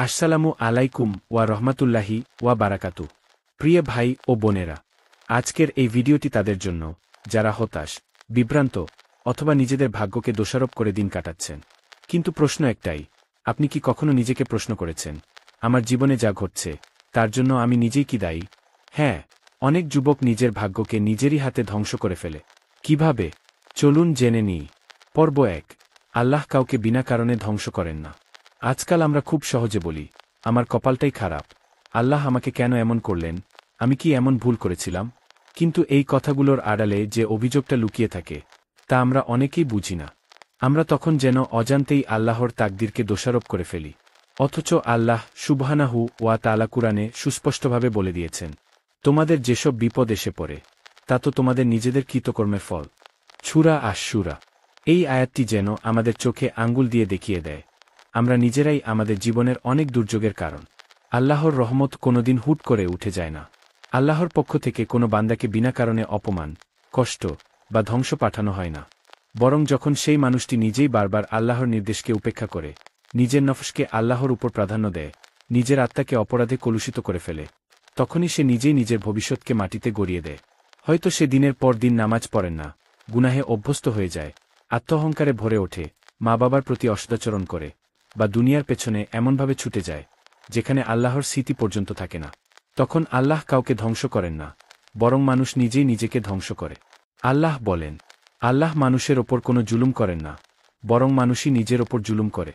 আসসালামু আলাইকুম ওয়া রহমাতুল্লাহি ওয়া বারাকাতু। প্রিয় ভাই ও বোনেরা, আজকের এই ভিডিওটি তাদের জন্য যারা হতাশ, বিভ্রান্ত অথবা নিজেদের ভাগ্যকে দোষারোপ করে দিন কাটাচ্ছেন। কিন্তু প্রশ্ন একটাই, আপনি কি কখনো নিজেকে প্রশ্ন করেছেন, আমার জীবনে যা ঘটছে তার জন্য আমি নিজেই কি দায়ী? হ্যাঁ, অনেক যুবক নিজের ভাগ্যকে নিজেরই হাতে ধ্বংস করে ফেলে। কিভাবে? চলুন জেনে নিই। পর্ব ১। আল্লাহ কাউকে বিনা কারণে ধ্বংস করেন না। আজকাল আমরা খুব সহজে বলি, আমার কপালটাই খারাপ, আল্লাহ আমাকে কেন এমন করলেন, আমি কি এমন ভুল করেছিলাম? কিন্তু এই কথাগুলোর আড়ালে যে অভিযোগটা লুকিয়ে থাকে তা আমরা অনেকেই বুঝি না। আমরা তখন যেন অজান্তেই আল্লাহর তাকদিরকে দোষারোপ করে ফেলি। অথচ আল্লাহ সুবহানাহু ওয়া তাআলা কুরআনে সুস্পষ্টভাবে বলে দিয়েছেন, তোমাদের যেসব বিপদ এসে পড়ে তা তো তোমাদের নিজেদের কৃতকর্মের ফল। সূরা আশ-শূরা। এই আয়াতটি যেন আমাদের চোখে আঙ্গুল দিয়ে দেখিয়ে দেয়, আমরা নিজেরাই আমাদের জীবনের অনেক দুর্যোগের কারণ। আল্লাহর রহমত কোনোদিন হুট করে উঠে যায় না। আল্লাহর পক্ষ থেকে কোনো বান্দাকে বিনা কারণে অপমান, কষ্ট বা ধ্বংস পাঠানো হয় না। বরং যখন সেই মানুষটি নিজেই বারবার আল্লাহর নির্দেশকে উপেক্ষা করে, নিজের নফসকে আল্লাহর উপর প্রাধান্য দেয়, নিজের আত্মাকে অপরাধে কলুষিত করে ফেলে, তখনই সে নিজেই নিজের ভবিষ্যৎকে মাটিতে গড়িয়ে দেয়। হয়তো সে দিনের পর দিন নামাজ পড়েন না, গুনাহে অভ্যস্ত হয়ে যায়, আত্মঅহংকারে ভরে ওঠে, মা বাবার প্রতি অসদাচরণ করে, বা দুনিয়ার পেছনে এমনভাবে ছুটে যায় যেখানে আল্লাহর স্মৃতি পর্যন্ত থাকে না। তখন আল্লাহ কাউকে ধ্বংস করেন না, বরং মানুষ নিজেই নিজেকে ধ্বংস করে। আল্লাহ বলেন, আল্লাহ মানুষের ওপর কোনো জুলুম করেন না, বরং মানুষই নিজের ওপর জুলুম করে।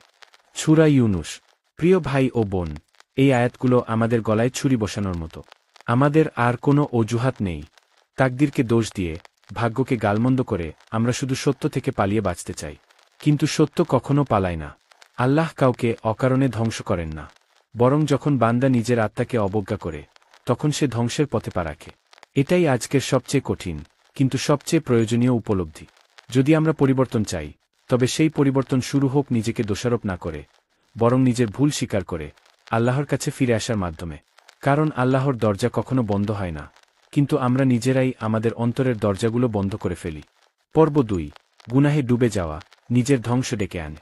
সূরা ইউনুস। প্রিয় ভাই ও বোন, এই আয়াতগুলো আমাদের গলায় ছুরি বসানোর মতো। আমাদের আর কোনো অজুহাত নেই। তাকদিরকে দোষ দিয়ে, ভাগ্যকে গালমন্দ করে আমরা শুধু সত্য থেকে পালিয়ে বাঁচতে চাই। কিন্তু সত্য কখনো পালায় না। আল্লাহ কাউকে অকারণে ধ্বংস করেন না, বরং যখন বান্দা নিজের আত্মাকে অবজ্ঞা করে তখন সে ধ্বংসের পথে পা রাখে। এটাই আজকের সবচেয়ে কঠিন কিন্তু সবচেয়ে প্রয়োজনীয় উপলব্ধি। যদি আমরা পরিবর্তন চাই, তবে সেই পরিবর্তন শুরু হোক নিজেকে দোষারোপ না করে, বরং নিজের ভুল স্বীকার করে আল্লাহর কাছে ফিরে আসার মাধ্যমে। কারণ আল্লাহর দরজা কখনো বন্ধ হয় না, কিন্তু আমরা নিজেরাই আমাদের অন্তরের দরজাগুলো বন্ধ করে ফেলি। পর্ব ২। গুনাহে ডুবে যাওয়া নিজের ধ্বংস ডেকে আনে।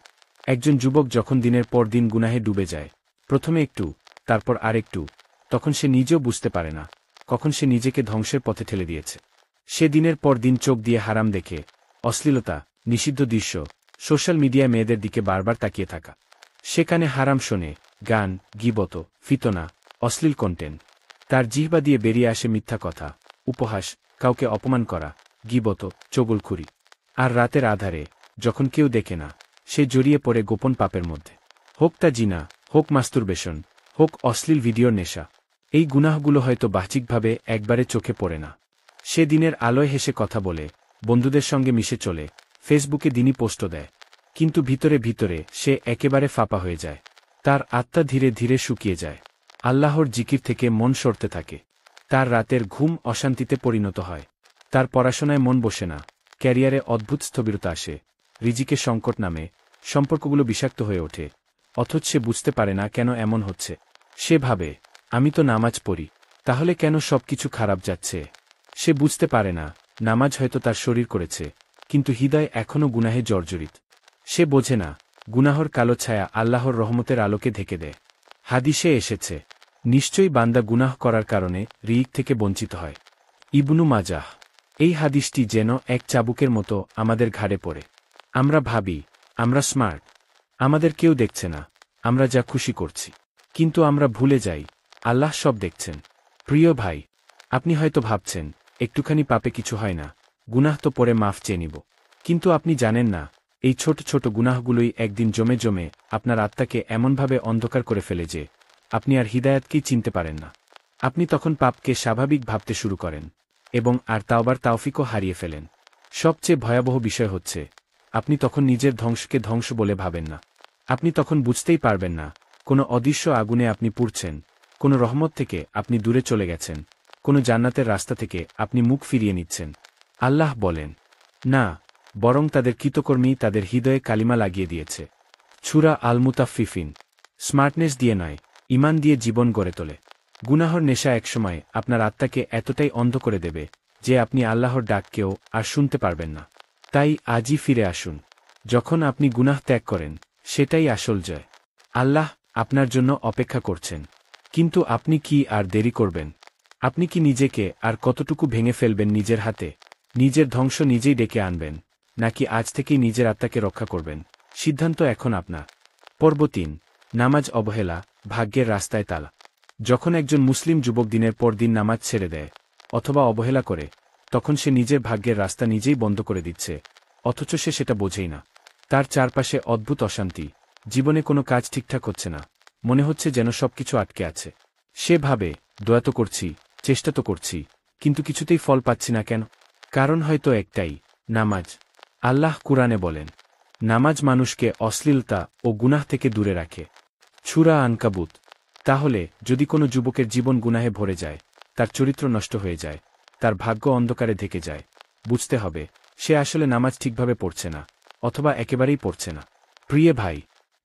একজন যুবক যখন দিনের পর দিন গুনাহে ডুবে যায়, প্রথমে একটু, তারপর আরেকটু, তখন সে নিজেও বুঝতে পারে না কখন সে নিজেকে ধ্বংসের পথে ঠেলে দিয়েছে। সে দিনের পর দিন চোখ দিয়ে হারাম দেখে, অশ্লীলতা, নিষিদ্ধ দৃশ্য, সোশ্যাল মিডিয়ায় মেয়েদের দিকে বারবার তাকিয়ে থাকা। সেখানে হারাম শোনে, গান, গীবত, ফিতনা, অশ্লীল কন্টেন্ট। তার জিহ্বা দিয়ে বেরিয়ে আসে মিথ্যা কথা, উপহাস, কাউকে অপমান করা, গীবত, চগলখুরি। আর রাতের আধারে, যখন কেউ দেখে না, সে জড়িয়ে পড়ে গোপন পাপের মধ্যে। হোক তা জিনা, হোক মাস্তুরবেশন, হোক অশ্লীল ভিডিওর নেশা। এই গুনাহগুলো হয়তো বাহ্যিকভাবে একবারে চোখে পড়ে না। সে দিনের আলোয় হেসে কথা বলে, বন্ধুদের সঙ্গে মিশে চলে, ফেসবুকে দিনই পোস্টও দেয়। কিন্তু ভিতরে ভিতরে সে একেবারে ফাঁপা হয়ে যায়। তার আত্মা ধীরে ধীরে শুকিয়ে যায়। আল্লাহর জিকির থেকে মন সরতে থাকে। তার রাতের ঘুম অশান্তিতে পরিণত হয়। তার পড়াশোনায় মন বসে না, ক্যারিয়ারে অদ্ভুত স্থবিরতা আসে, রিজিকে সংকট নামে, সম্পর্কগুলো বিষাক্ত হয়ে ওঠে। অথচ সে বুঝতে পারে না কেন এমন হচ্ছে। সে ভাবে, আমি তো নামাজ পড়ি, তাহলে কেন সবকিছু খারাপ যাচ্ছে? সে বুঝতে পারে না, নামাজ হয়তো তার শরীর করেছে, কিন্তু হৃদয় এখনও গুনাহে জর্জরিত। সে বোঝে না, গুনাহর কালো ছায়া আল্লাহর রহমতের আলোকে ঢেকে দেয়। হাদিসে এসেছে, নিশ্চয়ই বান্দা গুনাহ করার কারণে রিজিক থেকে বঞ্চিত হয়। ইবনু মাজাহ। এই হাদিসটি যেন এক চাবুকের মতো আমাদের ঘাড়ে পড়ে। আমরা ভাবি, আমরা স্মার্ট, আমাদের কেউ দেখছে না, আমরা যা খুশি করছি। কিন্তু আমরা ভুলে যাই, আল্লাহ সব দেখছেন। প্রিয় ভাই, আপনি হয়তো ভাবছেন, একটুখানি পাপে কিছু হয় না, গুনাহ তো পরে মাফ চেয়ে নিব। কিন্তু আপনি জানেন না, এই ছোট ছোট গুনাহগুলোই একদিন জমে জমে আপনার আত্মাকে এমনভাবে অন্ধকার করে ফেলে যে আপনি আর হিদায়াতকেই চিনতে পারেন না। আপনি তখন পাপকে স্বাভাবিক ভাবতে শুরু করেন এবং আর তাওবার তাওফিকও হারিয়ে ফেলেন। সবচেয়ে ভয়াবহ বিষয় হচ্ছে, আপনি তখন নিজের ধ্বংসকে ধ্বংস বলে ভাবেন না। আপনি তখন বুঝতেই পারবেন না, কোনো অদৃশ্য আগুনে আপনি পুড়ছেন, কোনো রহমত থেকে আপনি দূরে চলে গেছেন, কোনো জান্নাতের রাস্তা থেকে আপনি মুখ ফিরিয়ে নিচ্ছেন। আল্লাহ বলেন, না, বরং তাদের কৃতকর্মী তাদের হৃদয়ে কালিমা লাগিয়ে দিয়েছে। সূরা আল-মুতাফফিফিন। স্মার্টনেস দিয়ে নয়, ঈমান দিয়ে জীবন গড়ে তোলে। গুনাহর নেশা একসময় আপনার আত্মাকে এতটাই অন্ধ করে দেবে যে আপনি আল্লাহর ডাককেও আর শুনতে পারবেন না। তাই আজই ফিরে আসুন। যখন আপনি গুনাহ ত্যাগ করেন, সেটাই আসল জয়। আল্লাহ আপনার জন্য অপেক্ষা করছেন। কিন্তু আপনি কি আর দেরি করবেন? আপনি কি নিজেকে আর কতটুকু ভেঙে ফেলবেন নিজের হাতে? নিজের ধ্বংস নিজেই ডেকে আনবেন, নাকি আজ থেকেই নিজের আত্মাকে রক্ষা করবেন? সিদ্ধান্ত এখন আপনার। পর্ব ৩। নামাজ অবহেলা, ভাগ্যের রাস্তায় তালা। যখন একজন মুসলিম যুবক দিনের পর দিন নামাজ ছেড়ে দেয় অথবা অবহেলা করে, তখন সে নিজের ভাগ্যের রাস্তা নিজেই বন্ধ করে দিচ্ছে, অথচ সে সেটা বোঝেই না। তার চারপাশে অদ্ভুত অশান্তি, জীবনে কোনো কাজ ঠিকঠাক হচ্ছে না, মনে হচ্ছে যেন সবকিছু আটকে আছে। সে ভাবে, দোয়া তো করছি, চেষ্টা তো করছি, কিন্তু কিছুতেই ফল পাচ্ছি না কেন? কারণ হয়তো একটাই, নামাজ। আল্লাহ কুরআনে বলেন, নামাজ মানুষকে অশ্লীলতা ও গুনাহ থেকে দূরে রাখে। সূরা আনকাবুত। তাহলে যদি কোনো যুবকের জীবন গুনাহে ভরে যায়, তার চরিত্র নষ্ট হয়ে যায়, তার ভাগ্য অন্ধকারে ঢেকে যায়, বুঝতে হবে সে আসলে নামাজ ঠিকভাবে পড়ছে না, অথবা একেবারেই পড়ছে না। প্রিয় ভাই,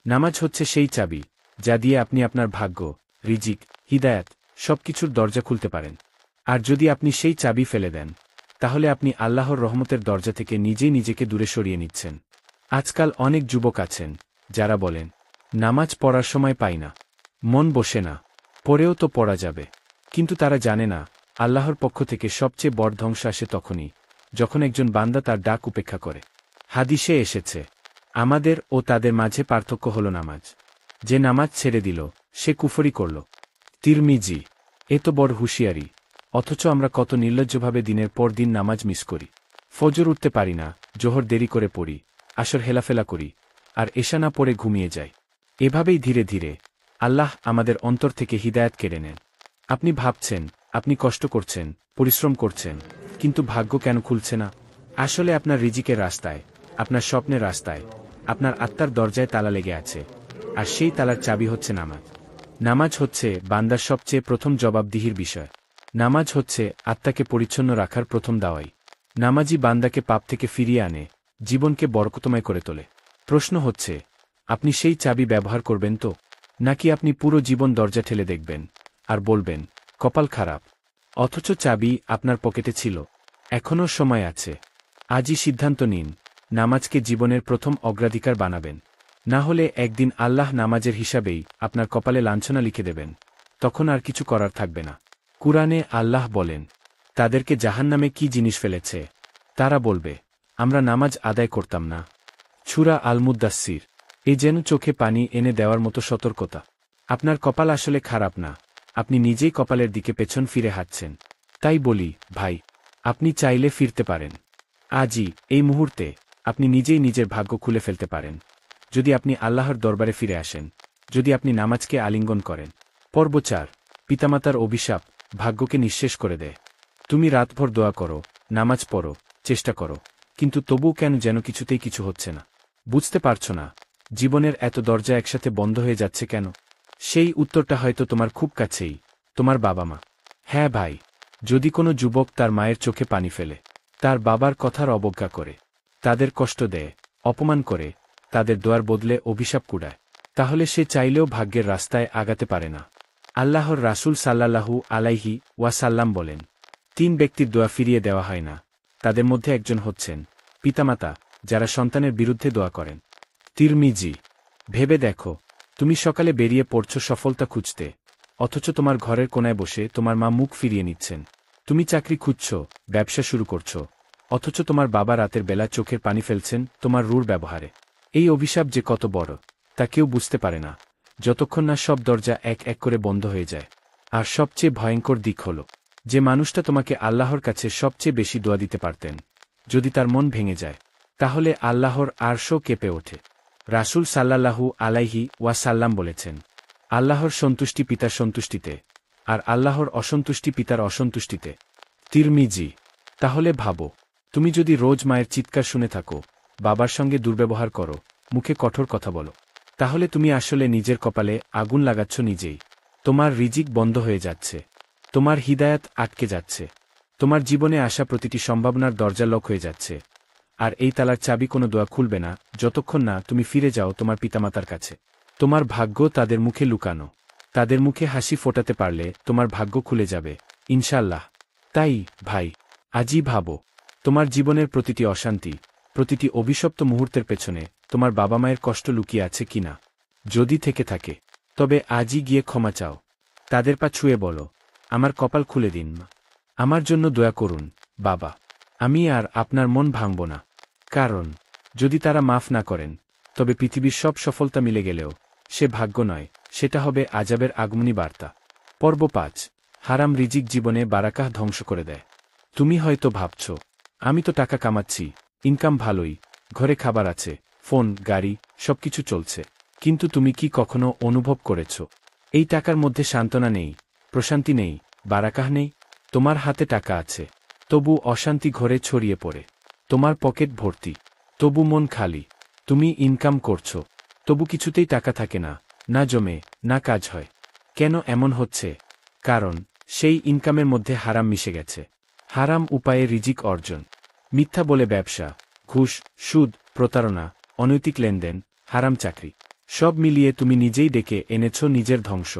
নামাজ হচ্ছে সেই চাবি যা দিয়ে আপনি আপনার ভাগ্য, রিজিক, হিদায়াত সবকিছুর দরজা খুলতে পারেন। আর যদি আপনি সেই চাবি ফেলে দেন, তাহলে আপনি আল্লাহর রহমতের দরজা থেকে নিজেই নিজেকে দূরে সরিয়ে নিচ্ছেন। আজকাল অনেক যুবক আছেন যারা বলেন, নামাজ পড়ার সময় পাই না, মন বসে না, পড়েও তো পড়া যাবে। কিন্তু তারা জানে না, আল্লাহর পক্ষ থেকে সবচেয়ে বড় ধ্বংস আসে তখনই, যখন একজন বান্দা তার ডাক উপেক্ষা করে। হাদিসে এসেছে, আমাদের ও তাদের মাঝে পার্থক্য হল নামাজ। যে নামাজ ছেড়ে দিল, সে কুফরি করল। তিরমিজি। এ তো বড় হুঁশিয়ারি, অথচ আমরা কত নির্লজ্জভাবে দিনের পর দিন নামাজ মিস করি। ফজর উঠতে পারি না, জোহর দেরি করে পড়ি, আসর হেলাফেলা করি, আর এশা না পড়ে ঘুমিয়ে যাই। এভাবেই ধীরে ধীরে আল্লাহ আমাদের অন্তর থেকে হিদায়াত কেড়ে নেন। আপনি ভাবছেন, আপনি কষ্ট করছেন, পরিশ্রম করছেন, কিন্তু ভাগ্য কেন খুলছে না? আসলে আপনার রিজিকের রাস্তায়, আপনার স্বপ্নের রাস্তায়, আপনার আত্মার দরজায় তালা লেগে আছে, আর সেই তালার চাবি হচ্ছে নামাজ। নামাজ হচ্ছে বান্দার সবচেয়ে প্রথম জবাবদিহির বিষয়। নামাজ হচ্ছে আত্মাকে পরিচ্ছন্ন রাখার প্রথম দাওয়াই। নামাজি বান্দাকে পাপ থেকে ফিরিয়ে আনে, জীবনকে বরকতময় করে তোলে। প্রশ্ন হচ্ছে, আপনি সেই চাবি ব্যবহার করবেন তো, নাকি আপনি পুরো জীবন দরজা ঠেলে দেখবেন আর বলবেন, কপাল খারাপ? অথচ চাবি আপনার পকেটে ছিল, এখনও সময় আছে। আজই সিদ্ধান্ত নিন, নামাজকে জীবনের প্রথম অগ্রাধিকার বানাবেন। না হলে একদিন আল্লাহ নামাজের হিসাবেই আপনার কপালে লাঞ্ছনা লিখে দেবেন, তখন আর কিছু করার থাকবে না। কুরআনে আল্লাহ বলেন, তাদেরকে জাহান্নামে কি জিনিস ফেলেছে? তারা বলবে, আমরা নামাজ আদায় করতাম না। সূরা আল মুদ্দাসসির। এ যেন চোখে পানি এনে দেওয়ার মতো সতর্কতা। আপনার কপাল আসলে খারাপ না, আপনি নিজেই কপালের দিকে পেছন ফিরে হাঁটছেন। তাই বলি, ভাই, আপনি চাইলে ফিরতে পারেন। আজই, এই মুহূর্তে, আপনি নিজেই নিজের ভাগ্য খুলে ফেলতে পারেন, যদি আপনি আল্লাহর দরবারে ফিরে আসেন, যদি আপনি নামাজকে আলিঙ্গন করেন। পর্ব ৪। পিতামাতার অভিশাপ ভাগ্যকে নিঃশেষ করে দেয়। তুমি রাতভর দোয়া করো, নামাজ পড়ো, চেষ্টা করো, কিন্তু তবুও কেন যেন কিছুতেই কিছু হচ্ছে না? বুঝতে পারছো না, জীবনের এত দরজা একসাথে বন্ধ হয়ে যাচ্ছে কেন? সেই উত্তরটা হয়তো তোমার খুব কাছেই, তোমার বাবা মা। হ্যাঁ ভাই, যদি কোনো যুবক তার মায়ের চোখে পানি ফেলে, তার বাবার কথার অবজ্ঞা করে, তাদের কষ্ট দেয়, অপমান করে, তাদের দোয়ার বদলে অভিশাপ কুড়ায়, তাহলে সে চাইলেও ভাগ্যের রাস্তায় আগাতে পারে না। আল্লাহর রাসূল সাল্লাল্লাহু আলাইহি ওয়াসাল্লাম বলেন, ৩ ব্যক্তির দোয়া ফিরিয়ে দেওয়া হয় না। তাদের মধ্যে একজন হচ্ছেন পিতামাতা, যারা সন্তানের বিরুদ্ধে দোয়া করেন। তিরমিজি। ভেবে দেখো, তুমি সকালে বেরিয়ে পড়ছো সফলতা খুঁজতে, অথচ তোমার ঘরের কোনায় বসে তোমার মা মুখ ফিরিয়ে নিচ্ছেন। তুমি চাকরি খুঁজছ, ব্যবসা শুরু করছো, অথচ তোমার বাবা রাতের বেলা চোখের পানি ফেলছেন তোমার রূঢ় ব্যবহারে। এই অভিশাপ যে কত বড়, তা কেউ বুঝতে পারে না, যতক্ষণ না সব দরজা এক এক করে বন্ধ হয়ে যায়। আর সবচেয়ে ভয়ঙ্কর দিক হল, যে মানুষটা তোমাকে আল্লাহর কাছে সবচেয়ে বেশি দোয়া দিতে পারতেন, যদি তার মন ভেঙে যায়, তাহলে আল্লাহর আরশও কেঁপে ওঠে। রাসূল সাল্লাল্লাহু আলাইহি ওয়াসাল্লাম বলেছেন, আল্লাহর সন্তুষ্টি পিতার সন্তুষ্টিতে, আর আল্লাহর অসন্তুষ্টি পিতার অসন্তুষ্টিতে। তিরমিজি। তাহলে ভাবো, তুমি যদি রোজ মায়ের চিৎকার শুনে থাকো, বাবার সঙ্গে দুর্ব্যবহার করো, মুখে কঠোর কথা বলো, তাহলে তুমি আসলে নিজের কপালে আগুন লাগাচ্ছ নিজেই। তোমার রিজিক বন্ধ হয়ে যাচ্ছে, তোমার হিদায়াত আটকে যাচ্ছে, তোমার জীবনে আসা প্রতিটি সম্ভাবনার দরজা লক হয়ে যাচ্ছে। আর এই তালার চাবি কোনো দোয়া খুলবে না, যতক্ষণ না তুমি ফিরে যাও তোমার পিতামাতার কাছে। তোমার ভাগ্য তাদের মুখে লুকানো, তাদের মুখে হাসি ফোটাতে পারলে তোমার ভাগ্য খুলে যাবে, ইনশাআল্লাহ। তাই ভাই, আজই ভাবো, তোমার জীবনের প্রতিটি অশান্তি, প্রতিটি অভিশপ্ত মুহূর্তের পেছনে তোমার বাবা মায়ের কষ্ট লুকিয়ে আছে কিনা। যদি থেকে থাকে, তবে আজই গিয়ে ক্ষমা চাও। তাদের পা ছুঁয়ে বলো, আমার কপাল খুলে দিন মা। আমার জন্য দয়া করুন বাবা। আমি আর আপনার মন ভাঙব না। কারণ যদি তারা মাফ না করেন, তবে পৃথিবীর সব সফলতা মিলে গেলেও সে ভাগ্য নয়, সেটা হবে আযাবের আগমনী বার্তা। পর্ব ৫। হারাম রিজিক জীবনে বারাকাহ ধ্বংস করে দেয়। তুমি হয়তো ভাবছ, আমি তো টাকা কামাচ্ছি, ইনকাম ভালোই, ঘরে খাবার আছে, ফোন, গাড়ি, সবকিছু চলছে। কিন্তু তুমি কি কখনো অনুভব করেছ এই টাকার মধ্যে সান্ত্বনা নেই, প্রশান্তি নেই, বারাকাহ নেই? তোমার হাতে টাকা আছে, তবু অশান্তি ঘরে ছড়িয়ে পড়ে। তোমার পকেট ভর্তি, তবু মন খালি। তুমি ইনকাম করছ, তবু কিছুতেই টাকা থাকে না, না জমে, না কাজ হয়। কেন এমন হচ্ছে? কারণ সেই ইনকামের মধ্যে হারাম মিশে গেছে। হারাম উপায়ে রিজিক অর্জন, মিথ্যা বলে ব্যবসা, ঘুষ, সুদ, প্রতারণা, অনৈতিক লেনদেন, হারাম চাকরি, সব মিলিয়ে তুমি নিজেই ডেকে এনেছ নিজের ধ্বংস।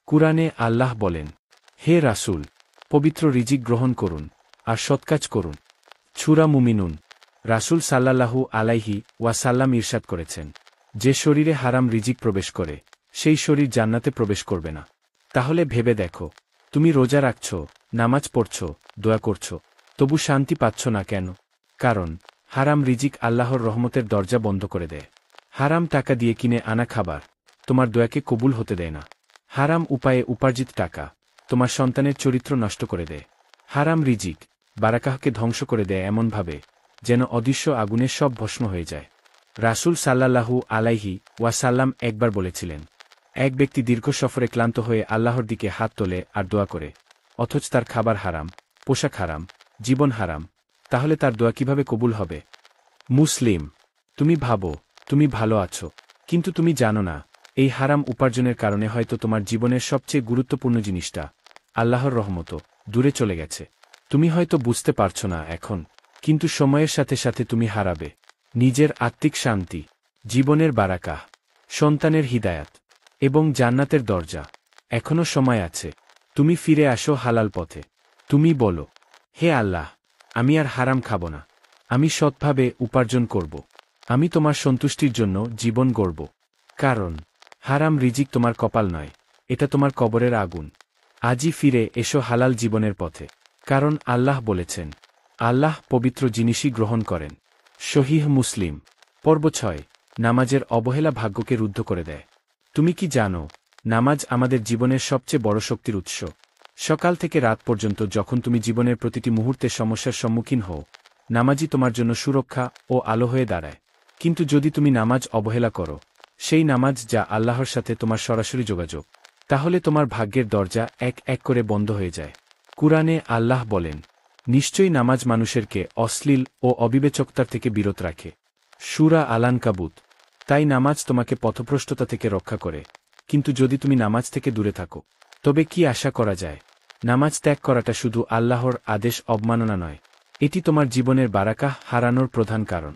কুরআনে আল্লাহ বলেন, হে রাসূল, পবিত্র রিজিক গ্রহণ করুন আর সৎকাজ করুন। সূরা মুমিনুন। রাসূল সাল্লাল্লাহু আলাইহি ওয়াসাল্লাম ইরশাদ করেছেন, যে শরীরে হারাম রিজিক প্রবেশ করে, সেই শরীর জান্নাতে প্রবেশ করবে না। তাহলে ভেবে দেখো, তুমি রোজা রাখছ, নামাজ পড়ছ, দোয়া করছ, তবু শান্তি পাচ্ছ না কেন? কারণ হারাম রিজিক আল্লাহর রহমতের দরজা বন্ধ করে দেয়। হারাম টাকা দিয়ে কিনে আনা খাবার তোমার দোয়াকে কবুল হতে দেয় না। হারাম উপায়ে উপার্জিত টাকা তোমার সন্তানের চরিত্র নষ্ট করে দেয়। হারাম রিজিক বারাকাহকে ধ্বংস করে দেয় এমনভাবে, যেন অদৃশ্য আগুনে সব ভস্ম হয়ে যায়। রাসূল সাল্লাল্লাহু আলাইহি ওয়াসাল্লাম একবার বলেছিলেন, এক ব্যক্তি দীর্ঘ সফরে ক্লান্ত হয়ে আল্লাহর দিকে হাত তোলে আর দোয়া করে, অথচ তার খাবার হারাম, পোশাক হারাম, জীবন হারাম, তাহলে তার দোয়া কিভাবে কবুল হবে? মুসলিম। তুমি ভাবো তুমি ভালো আছো, কিন্তু তুমি জানো না, এই হারাম উপার্জনের কারণে হয়তো তোমার জীবনের সবচেয়ে গুরুত্বপূর্ণ জিনিসটা, আল্লাহর রহমত, দূরে চলে গেছে। তুমি হয়তো বুঝতে পারছো না এখন, কিন্তু সময়ের সাথে সাথে তুমি হারাবে নিজের আত্মিক শান্তি, জীবনের বারাকাহ, সন্তানের হিদায়াত এবং জান্নাতের দরজা। এখনো সময় আছে, তুমি ফিরে আসো হালাল পথে। তুমি বলো, হে আল্লাহ, আমি আর হারাম খাব না, আমি সৎভাবে উপার্জন করব, আমি তোমার সন্তুষ্টির জন্য জীবন গড়ব। কারণ হারাম রিজিক তোমার কপাল নয়, এটা তোমার কবরের আগুন। আজই ফিরে এসো হালাল জীবনের পথে, কারণ আল্লাহ বলেছেন, আল্লাহ পবিত্র জিনিসই গ্রহণ করেন। সহিহ মুসলিম। পর্ব ৬। নামাজের অবহেলা ভাগ্যকে রুদ্ধ করে দেয়। তুমি কি জানো, নামাজ আমাদের জীবনের সবচেয়ে বড় শক্তির উৎস। সকাল থেকে রাত পর্যন্ত যখন তুমি জীবনের প্রতিটি মুহূর্তে সমস্যার সম্মুখীন হও, নামাজই তোমার জন্য সুরক্ষা ও আলো হয়ে দাঁড়ায়। কিন্তু যদি তুমি নামাজ অবহেলা করো, সেই নামাজ যা আল্লাহর সাথে তোমার সরাসরি যোগাযোগ, তাহলে তোমার ভাগ্যের দরজা এক এক করে বন্ধ হয়ে যায়। কুরআনে আল্লাহ বলেন, নিশ্চয়ই নামাজ মানুষেরকে অশ্লীল ও অবিবেচকতার থেকে বিরত রাখে। সূরা আল-আনকাবুত। তাই নামাজ তোমাকে পথভ্রষ্টতা থেকে রক্ষা করে। কিন্তু যদি তুমি নামাজ থেকে দূরে থাকো, তবে কি আশা করা যায়? নামাজ ত্যাগ করাটা শুধু আল্লাহর আদেশ অবমাননা নয়, এটি তোমার জীবনের বারাকাহ হারানোর প্রধান কারণ।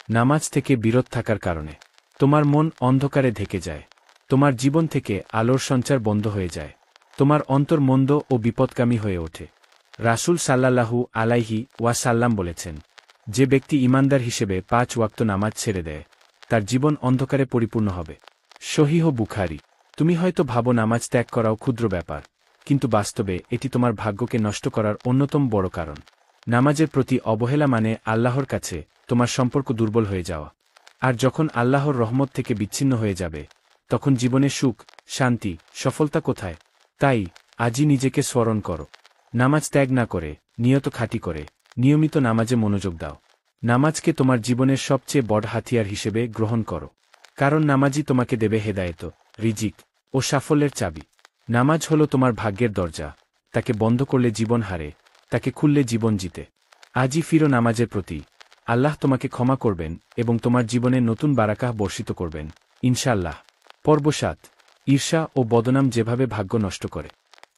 নামাজ থেকে বিরত থাকার কারণে তোমার মন অন্ধকারে ঢেকে যায়, তোমার জীবন থেকে আলোর সঞ্চার বন্ধ হয়ে যায়, তোমার অন্তর মন্দ ও বিপদগামী হয়ে ওঠে। রাসূল সাল্লাল্লাহু আলাইহি ওয়াসাল্লাম বলেছেন, যে ব্যক্তি ঈমানদার হিসেবে ৫ ওয়াক্ত নামাজ ছেড়ে দেয়, তার জীবন অন্ধকারে পরিপূর্ণ হবে। সহিহ বুখারী। তুমি হয়তো ভাবো নামাজ ত্যাগ করাও ক্ষুদ্র ব্যাপার, কিন্তু বাস্তবে এটি তোমার ভাগ্যকে নষ্ট করার অন্যতম বড় কারণ। নামাজের প্রতি অবহেলা মানে আল্লাহর কাছে তোমার সম্পর্ক দুর্বল হয়ে যাওয়া। আর যখন আল্লাহর রহমত থেকে বিচ্ছিন্ন হয়ে যাবে, তখন জীবনে সুখ, শান্তি, সফলতা কোথায়? তাই আজই নিজেকে স্মরণ করো, নামাজ ত্যাগ না করে, নিয়ত খাঁটি করে, নিয়মিত নামাজে মনোযোগ দাও। নামাজকে তোমার জীবনের সবচেয়ে বড় হাতিয়ার হিসেবে গ্রহণ করো, কারণ নামাজই তোমাকে দেবে হেদায়েত, রিজিক ও সাফল্যের চাবি। নামাজ হলো তোমার ভাগ্যের দরজা, তাকে বন্ধ করলে জীবন হারে, তাকে খুললে জীবন জিতে। আজই ফিরো নামাজের প্রতি, আল্লাহ তোমাকে ক্ষমা করবেন এবং তোমার জীবনে নতুন বারাকাহ বর্ষিত করবেন, ইনশাআল্লাহ। পর্ব ৭। ঈর্ষা ও বদনাম যেভাবে ভাগ্য নষ্ট করে।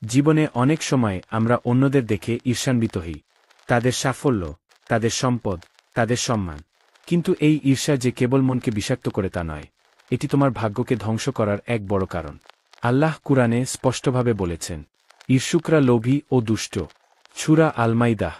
জীবনে অনেক সময় আমরা অন্যদের দেখে ঈর্ষান্বিত হই, তাদের সাফল্য, তাদের সম্পদ, তাদের সম্মান। কিন্তু এই ঈর্ষা যে কেবল মনকে বিষাক্ত করে তা নয়, এটি তোমার ভাগ্যকে ধ্বংস করার এক বড় কারণ। আল্লাহ কুরআনে স্পষ্টভাবে বলেছেন, ঈর্ষুকরা লোভী ও দুষ্ট। সূরা আল-মাইদাহ।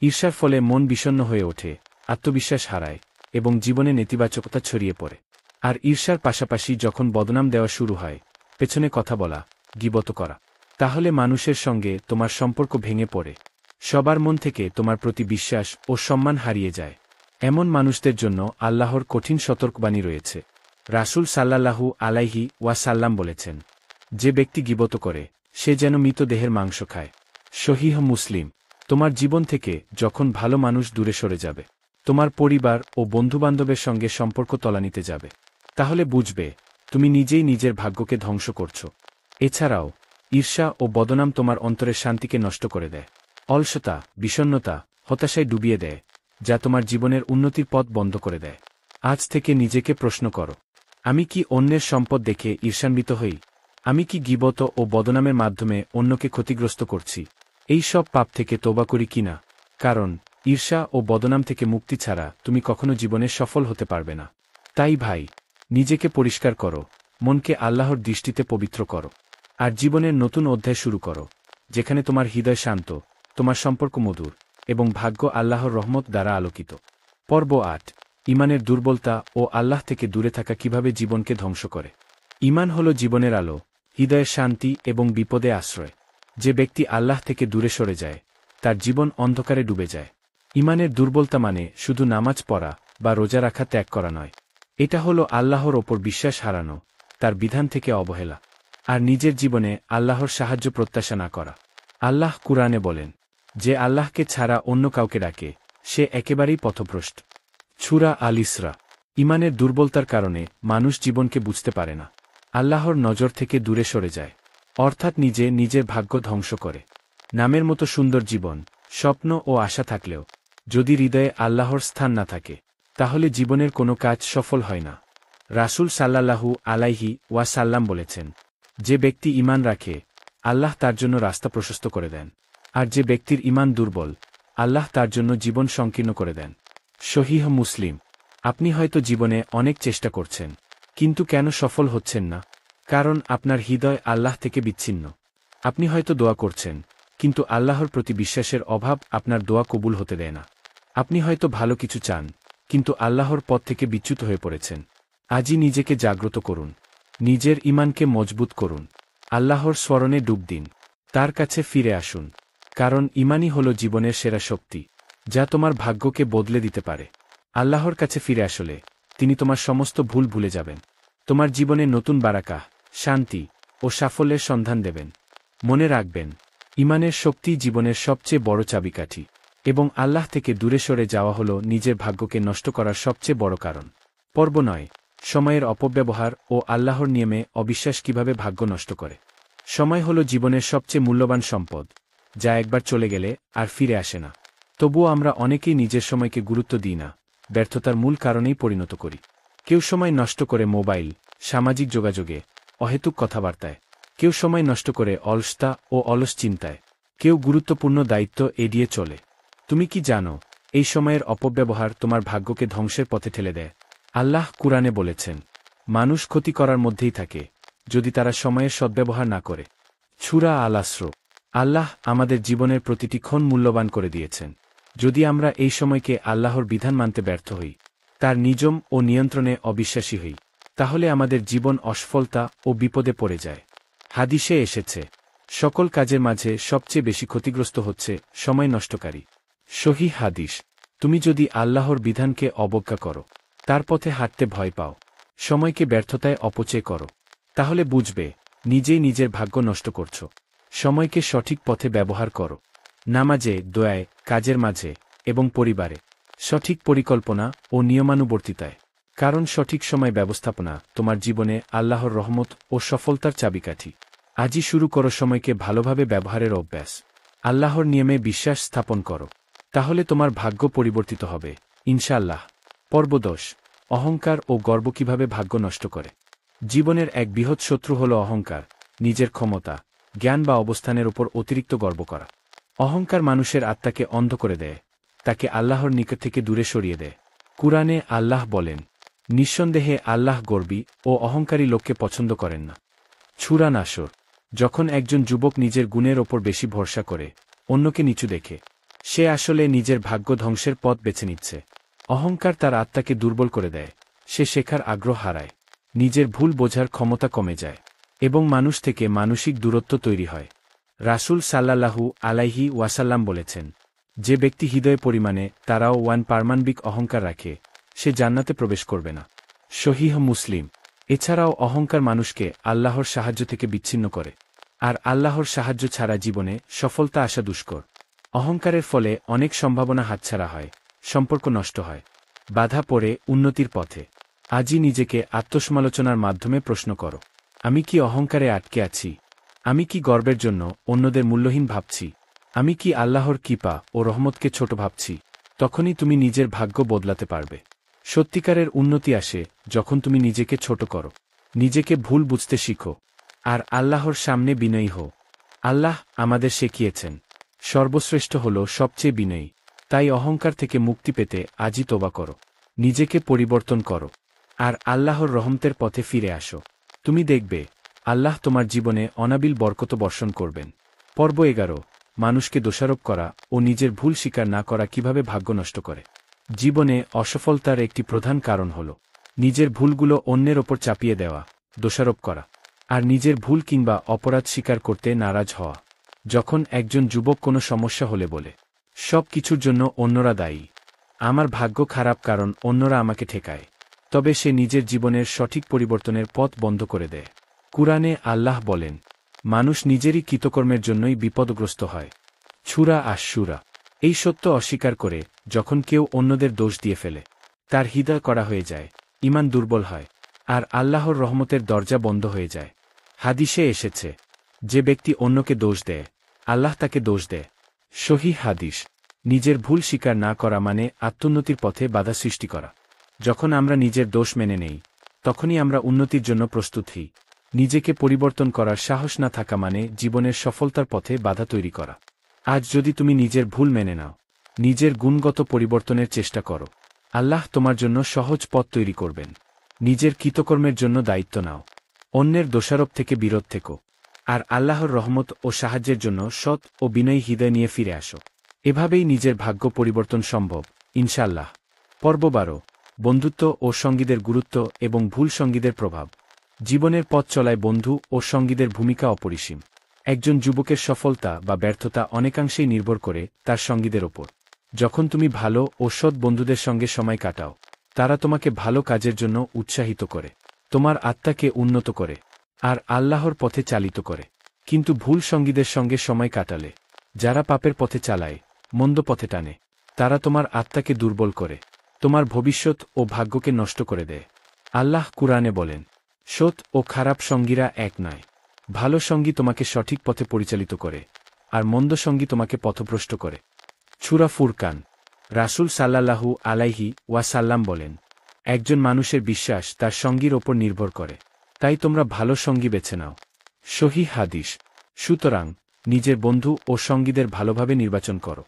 ঈর্ষার ফলে মন বিষণ্ণ হয়ে ওঠে, আত্মবিশ্বাস হারায় এবং জীবনে নেতিবাচকতা ছড়িয়ে পড়ে। আর ঈর্ষার পাশাপাশি যখন বদনাম দেওয়া শুরু হয়, পেছনে কথা বলা, গীবত করা। তাহলে মানুষের সঙ্গে তোমার সম্পর্ক ভেঙে পড়ে, সবার মন থেকে তোমার প্রতি বিশ্বাস ও সম্মান হারিয়ে যায়। এমন মানুষদের জন্য আল্লাহর কঠিন সতর্কবাণী রয়েছে। রাসূল সাল্লাল্লাহু আলাইহি ওয়াসাল্লাম বলেছেন, যে ব্যক্তি গীবত করে সে যেন মৃতদেহের মাংস খায়। সহিহ মুসলিম। তোমার জীবন থেকে যখন ভালো মানুষ দূরে সরে যাবে, তোমার পরিবার ও বন্ধুবান্ধবের সঙ্গে সম্পর্ক তলানিতে যাবে, তাহলে বুঝবে তুমি নিজেই নিজের ভাগ্যকে ধ্বংস করছ। এছাড়াও ঈর্ষা ও বদনাম তোমার অন্তরের শান্তিকে নষ্ট করে দেয়। অলসতা, বিষণ্ণতা, হতাশায় ডুবিয়ে দেয়, যা তোমার জীবনের উন্নতির পথ বন্ধ করে দেয়। আজ থেকে নিজেকে প্রশ্ন করো, আমি কি অন্যের সম্পদ দেখে ঈর্ষান্বিত হই? আমি কি গীবত ও বদনামের মাধ্যমে অন্যকে ক্ষতিগ্রস্ত করছি? এই সব পাপ থেকে তওবা করি কিনা? কারণ ঈর্ষা ও বদনাম থেকে মুক্তি ছাড়া তুমি কখনো জীবনে সফল হতে পারবে না। তাই ভাই, নিজেকে পরিষ্কার করো, মনকে আল্লাহর দৃষ্টিতে পবিত্র করো, আর জীবনের নতুন অধ্যায় শুরু করো, যেখানে তোমার হৃদয় শান্ত, তোমার সম্পর্ক মধুর, এবং ভাগ্য আল্লাহর রহমত দ্বারা আলোকিত। পর্ব ৮। ঈমানের দুর্বলতা ও আল্লাহ থেকে দূরে থাকা কিভাবে জীবনকে ধ্বংস করে। ঈমান হল জীবনের আলো, হৃদয়ের শান্তি এবং বিপদে আশ্রয়। যে ব্যক্তি আল্লাহ থেকে দূরে সরে যায়, তার জীবন অন্ধকারে ডুবে যায়। ঈমানের দুর্বলতা মানে শুধু নামাজ পড়া বা রোজা রাখা ত্যাগ করা নয়। এটা হল আল্লাহর ওপর বিশ্বাস হারানো, তার বিধান থেকে অবহেলা, আর নিজের জীবনে আল্লাহর সাহায্য প্রত্যাশা না করা। আল্লাহ কুরআনে বলেন, যে আল্লাহকে ছাড়া অন্য কাউকে ডাকে সে একেবারেই পথভ্রষ্ট। সূরা আল ইসরা। ঈমানের দুর্বলতার কারণে মানুষ জীবনকে বুঝতে পারে না, আল্লাহর নজর থেকে দূরে সরে যায়, অর্থাৎ নিজের ভাগ্য ধ্বংস করে। নামের মতো সুন্দর জীবন, স্বপ্ন ও আশা থাকলেও যদি হৃদয়ে আল্লাহর স্থান না থাকে, তাহলে জীবনের কোনো কাজ সফল হয় না। রাসূল সাল্লাল্লাহু আলাইহি ওয়াসাল্লাম বলেছেন, যে ব্যক্তি ঈমান রাখে আল্লাহ তার জন্য রাস্তা প্রশস্ত করে দেন, আর যে ব্যক্তির ঈমান দুর্বল আল্লাহ তার জন্য জীবন সংকীর্ণ করে দেন। সহিহ মুসলিম। আপনি হয়তো জীবনে অনেক চেষ্টা করছেন, কিন্তু কেন সফল হচ্ছেন না? কারণ আপনার হৃদয় আল্লাহ থেকে বিচ্ছিন্ন। আপনি হয়তো দোয়া করছেন, কিন্তু আল্লাহর প্রতি বিশ্বাসের অভাব আপনার দোয়া কবুল হতে দেয় না। আপনি হয়তো ভালো কিছু চান, কিন্তু আল্লাহর পথ থেকে বিচ্যুত হয়ে পড়েছেন। আজই নিজেকে জাগ্রত করুন, নিজের ঈমানকে মজবুত করুন, আল্লাহর স্মরণে ডুব দিন, তার কাছে ফিরে আসুন। কারণ ঈমানই হল জীবনের সেরা শক্তি, যা তোমার ভাগ্যকে বদলে দিতে পারে। আল্লাহর কাছে ফিরে আসলে তিনি তোমার সমস্ত ভুল ভুলে যাবেন, তোমার জীবনে নতুন বারাকা, শান্তি ও সাফল্যের সন্ধান দেবেন। মনে রাখবেন, ঈমানের শক্তি জীবনের সবচেয়ে বড় চাবিকাঠি, এবং আল্লাহ থেকে দূরে সরে যাওয়া হল নিজের ভাগ্যকে নষ্ট করার সবচেয়ে বড় কারণ। পর্ব ৯। সময়ের অপব্যবহার ও আল্লাহর নিয়মে অবিশ্বাস কিভাবে ভাগ্য নষ্ট করে। সময় হল জীবনের সবচেয়ে মূল্যবান সম্পদ, যা একবার চলে গেলে আর ফিরে আসে না। তবুও আমরা অনেকেই নিজের সময়কে গুরুত্ব দিই না, ব্যর্থতার মূল কারণেই পরিণত করি। কেউ সময় নষ্ট করে মোবাইল, সামাজিক যোগাযোগে, অহেতুক কথাবার্তায়। কেউ সময় নষ্ট করে অলসতা ও অলস চিন্তায়। কেউ গুরুত্বপূর্ণ দায়িত্ব এড়িয়ে চলে। তুমি কি জানো, এই সময়ের অপব্যবহার তোমার ভাগ্যকে ধ্বংসের পথে ঠেলে দেয়? আল্লাহ কুরআনে বলেছেন, মানুষ ক্ষতি করার মধ্যেই থাকে যদি তারা সময়ের সদ্ব্যবহার না করে। সূরা আল আসর। আল্লাহ আমাদের জীবনের প্রতিটি ক্ষণ মূল্যবান করে দিয়েছেন। যদি আমরা এই সময়কে আল্লাহর বিধান মানতে ব্যর্থ হই, তার নিযম ও নিয়ন্ত্রণে অবিশ্বাসী হই, তাহলে আমাদের জীবন অসফলতা ও বিপদে পড়ে যায়। হাদিসে এসেছে, সকল কাজের মাঝে সবচেয়ে বেশি ক্ষতিগ্রস্ত হচ্ছে সময় নষ্টকারী। সহিহ হাদিস। তুমি যদি আল্লাহর বিধানকে অবজ্ঞা করো, তার পথে হাঁটতে ভয় পাও, সময়কে ব্যর্থতায় অপচয় করো, তাহলে বুঝবে নিজেই নিজের ভাগ্য নষ্ট করছ। সময়কে সঠিক পথে ব্যবহার করো, নামাজে, দোয়ায়, কাজের মাঝে এবং পরিবারে, সঠিক পরিকল্পনা ও নিয়মানুবর্তিতায়। কারণ সঠিক সময় ব্যবস্থাপনা তোমার জীবনে আল্লাহর রহমত ও সফলতার চাবিকাঠি। আজই শুরু করো সময়কে ভালোভাবে ব্যবহারের অভ্যাস। আল্লাহর নিয়মে বিশ্বাস স্থাপন করো, তাহলে তোমার ভাগ্য পরিবর্তিত হবে ইনশাআল্লাহ। পর্ব ১০। অহংকার ও গর্ব কিভাবে ভাগ্য নষ্ট করে। জীবনের এক বৃহৎ শত্রু হল অহংকার, নিজের ক্ষমতা, জ্ঞান বা অবস্থানের উপর অতিরিক্ত গর্ব করা। অহংকার মানুষের আত্মাকে অন্ধ করে দেয়, তাকে আল্লাহর নিকট থেকে দূরে সরিয়ে দেয়। কুরআনে আল্লাহ বলেন, নিঃসন্দেহে আল্লাহ গর্বী ও অহংকারী লোককে পছন্দ করেন না। সূরা নাসর। যখন একজন যুবক নিজের গুণের ওপর বেশি ভরসা করে, অন্যকে নিচু দেখে, সে আসলে নিজের ভাগ্য ধ্বংসের পথ বেছে নিচ্ছে। অহংকার তার আত্মাকে দুর্বল করে দেয়, সে শেখার আগ্রহ হারায়, নিজের ভুল বোঝার ক্ষমতা কমে যায়, এবং মানুষ থেকে মানসিক দূরত্ব তৈরি হয়। রাসূল সাল্লাল্লাহু আলাইহি ওয়াসাল্লাম বলেছেন, যে ব্যক্তি হৃদয় পরিমাণে তারাও পারমাণবিক অহংকার রাখে, সে জান্নাতে প্রবেশ করবে না। সহিহ মুসলিম। এছাড়াও অহংকার মানুষকে আল্লাহর সাহায্য থেকে বিচ্ছিন্ন করে, আর আল্লাহর সাহায্য ছাড়া জীবনে সফলতা আসা দুষ্কর। অহংকারের ফলে অনেক সম্ভাবনা হাতছাড়া হয়, সম্পর্ক নষ্ট হয়, বাধা পড়ে উন্নতির পথে। আজই নিজেকে আত্মসমালোচনার মাধ্যমে প্রশ্ন করো, আমি কি অহংকারে আটকে আছি? আমি কি গর্বের জন্য অন্যদের মূল্যহীন ভাবছি? আমি কি আল্লাহর কৃপা ও রহমতকে ছোট ভাবছি? তখনই তুমি নিজের ভাগ্য বদলাতে পারবে। সত্যিকারের উন্নতি আসে যখন তুমি নিজেকে ছোট করো, নিজেকে ভুল বুঝতে শিখো, আর আল্লাহর সামনে বিনয়ী হও। আল্লাহ আমাদের শিখিয়েছেন, সর্বশ্রেষ্ঠ হল সবচেয়ে বিনয়ী। তাই অহংকার থেকে মুক্তি পেতে আজই তওবা করো, নিজেকে পরিবর্তন করো, আর আল্লাহর রহমতের পথে ফিরে আসো। তুমি দেখবে আল্লাহ তোমার জীবনে অনাবিল বরকত বর্ষণ করবেন। পর্ব 11। মানুষকে দোষারোপ করা ও নিজের ভুল স্বীকার না করা কিভাবে ভাগ্য নষ্ট করে। জীবনে অসফলতার একটি প্রধান কারণ হল নিজের ভুলগুলো অন্যের ওপর চাপিয়ে দেওয়া, দোষারোপ করা, আর নিজের ভুল কিংবা অপরাধ স্বীকার করতে নারাজ হওয়া। যখন একজন যুবক কোনো সমস্যা হলে বলে, সব কিছুর জন্য অন্যরা দায়ী, আমার ভাগ্য খারাপ কারণ অন্যরা আমাকে ঠেকায়, তবে সে নিজের জীবনের সঠিক পরিবর্তনের পথ বন্ধ করে দেয়। কুরআনে আল্লাহ বলেন, মানুষ নিজেরই কৃতকর্মের জন্যই বিপদগ্রস্ত হয়। সূরা আশ-শূরা। এই সত্য অস্বীকার করে যখন কেউ অন্যদের দোষ দিয়ে ফেলে, তার হৃদয় করা হয়ে যায়, ঈমান দুর্বল হয়, আর আল্লাহর রহমতের দরজা বন্ধ হয়ে যায়। হাদিসে এসেছে, যে ব্যক্তি অন্যকে দোষ দেয়, আল্লাহ তাকে দোষ দেয়। সহিহ হাদিস। নিজের ভুল স্বীকার না করা মানে আত্মোন্নতির পথে বাধা সৃষ্টি করা। যখন আমরা নিজের দোষ মেনে নেই, তখনই আমরা উন্নতির জন্য প্রস্তুত হই। নিজেকে পরিবর্তন করার সাহস না থাকা মানে জীবনের সফলতার পথে বাধা তৈরি করা। আজ যদি তুমি নিজের ভুল মেনে নাও, নিজের গুণগত পরিবর্তনের চেষ্টা করো, আল্লাহ তোমার জন্য সহজ পথ তৈরি করবেন। নিজের কৃতকর্মের জন্য দায়িত্ব নাও, অন্যের দোষারোপ থেকে বিরত থেকো, আর আল্লাহর রহমত ও সাহায্যের জন্য সৎ ও বিনয়ী হৃদয় নিয়ে ফিরে আসো। এভাবেই নিজের ভাগ্য পরিবর্তন সম্ভব, ইনশাআল্লাহ। পর্ব 12। বন্ধুত্ব ও সঙ্গীদের গুরুত্ব এবং ভুল সঙ্গীদের প্রভাব। জীবনের পথ চলায় বন্ধু ও সঙ্গীদের ভূমিকা অপরিসীম। একজন যুবকের সফলতা বা ব্যর্থতা অনেকাংশেই নির্ভর করে তার সঙ্গীদের ওপর। যখন তুমি ভালো ও সৎ বন্ধুদের সঙ্গে সময় কাটাও, তারা তোমাকে ভালো কাজের জন্য উৎসাহিত করে, তোমার আত্মাকে উন্নত করে, আর আল্লাহর পথে চালিত করে। কিন্তু ভুল সঙ্গীদের সঙ্গে সময় কাটালে, যারা পাপের পথে চালায়, মন্দ পথে টানে, তারা তোমার আত্মাকে দুর্বল করে, তোমার ভবিষ্যৎ ও ভাগ্যকে নষ্ট করে দেয়। আল্লাহ কুরআনে বলেন, সৎ ও খারাপ সঙ্গীরা এক নয়। ভালো সঙ্গী তোমাকে সঠিক পথে পরিচালিত করে, আর মন্দ সঙ্গী তোমাকে পথভ্রষ্ট করে। সূরা ফুরকান। রাসূল সাল্লাল্লাহু আলাইহি ওয়াসাল্লাম বলেন, একজন মানুষের বিশ্বাস তার সঙ্গীর ওপর নির্ভর করে, তাই তোমরা ভালো সঙ্গী বেছে নাও। সহিহ হাদিস। সুতরাং নিজের বন্ধু ও সঙ্গীদের ভালোভাবে নির্বাচন করো।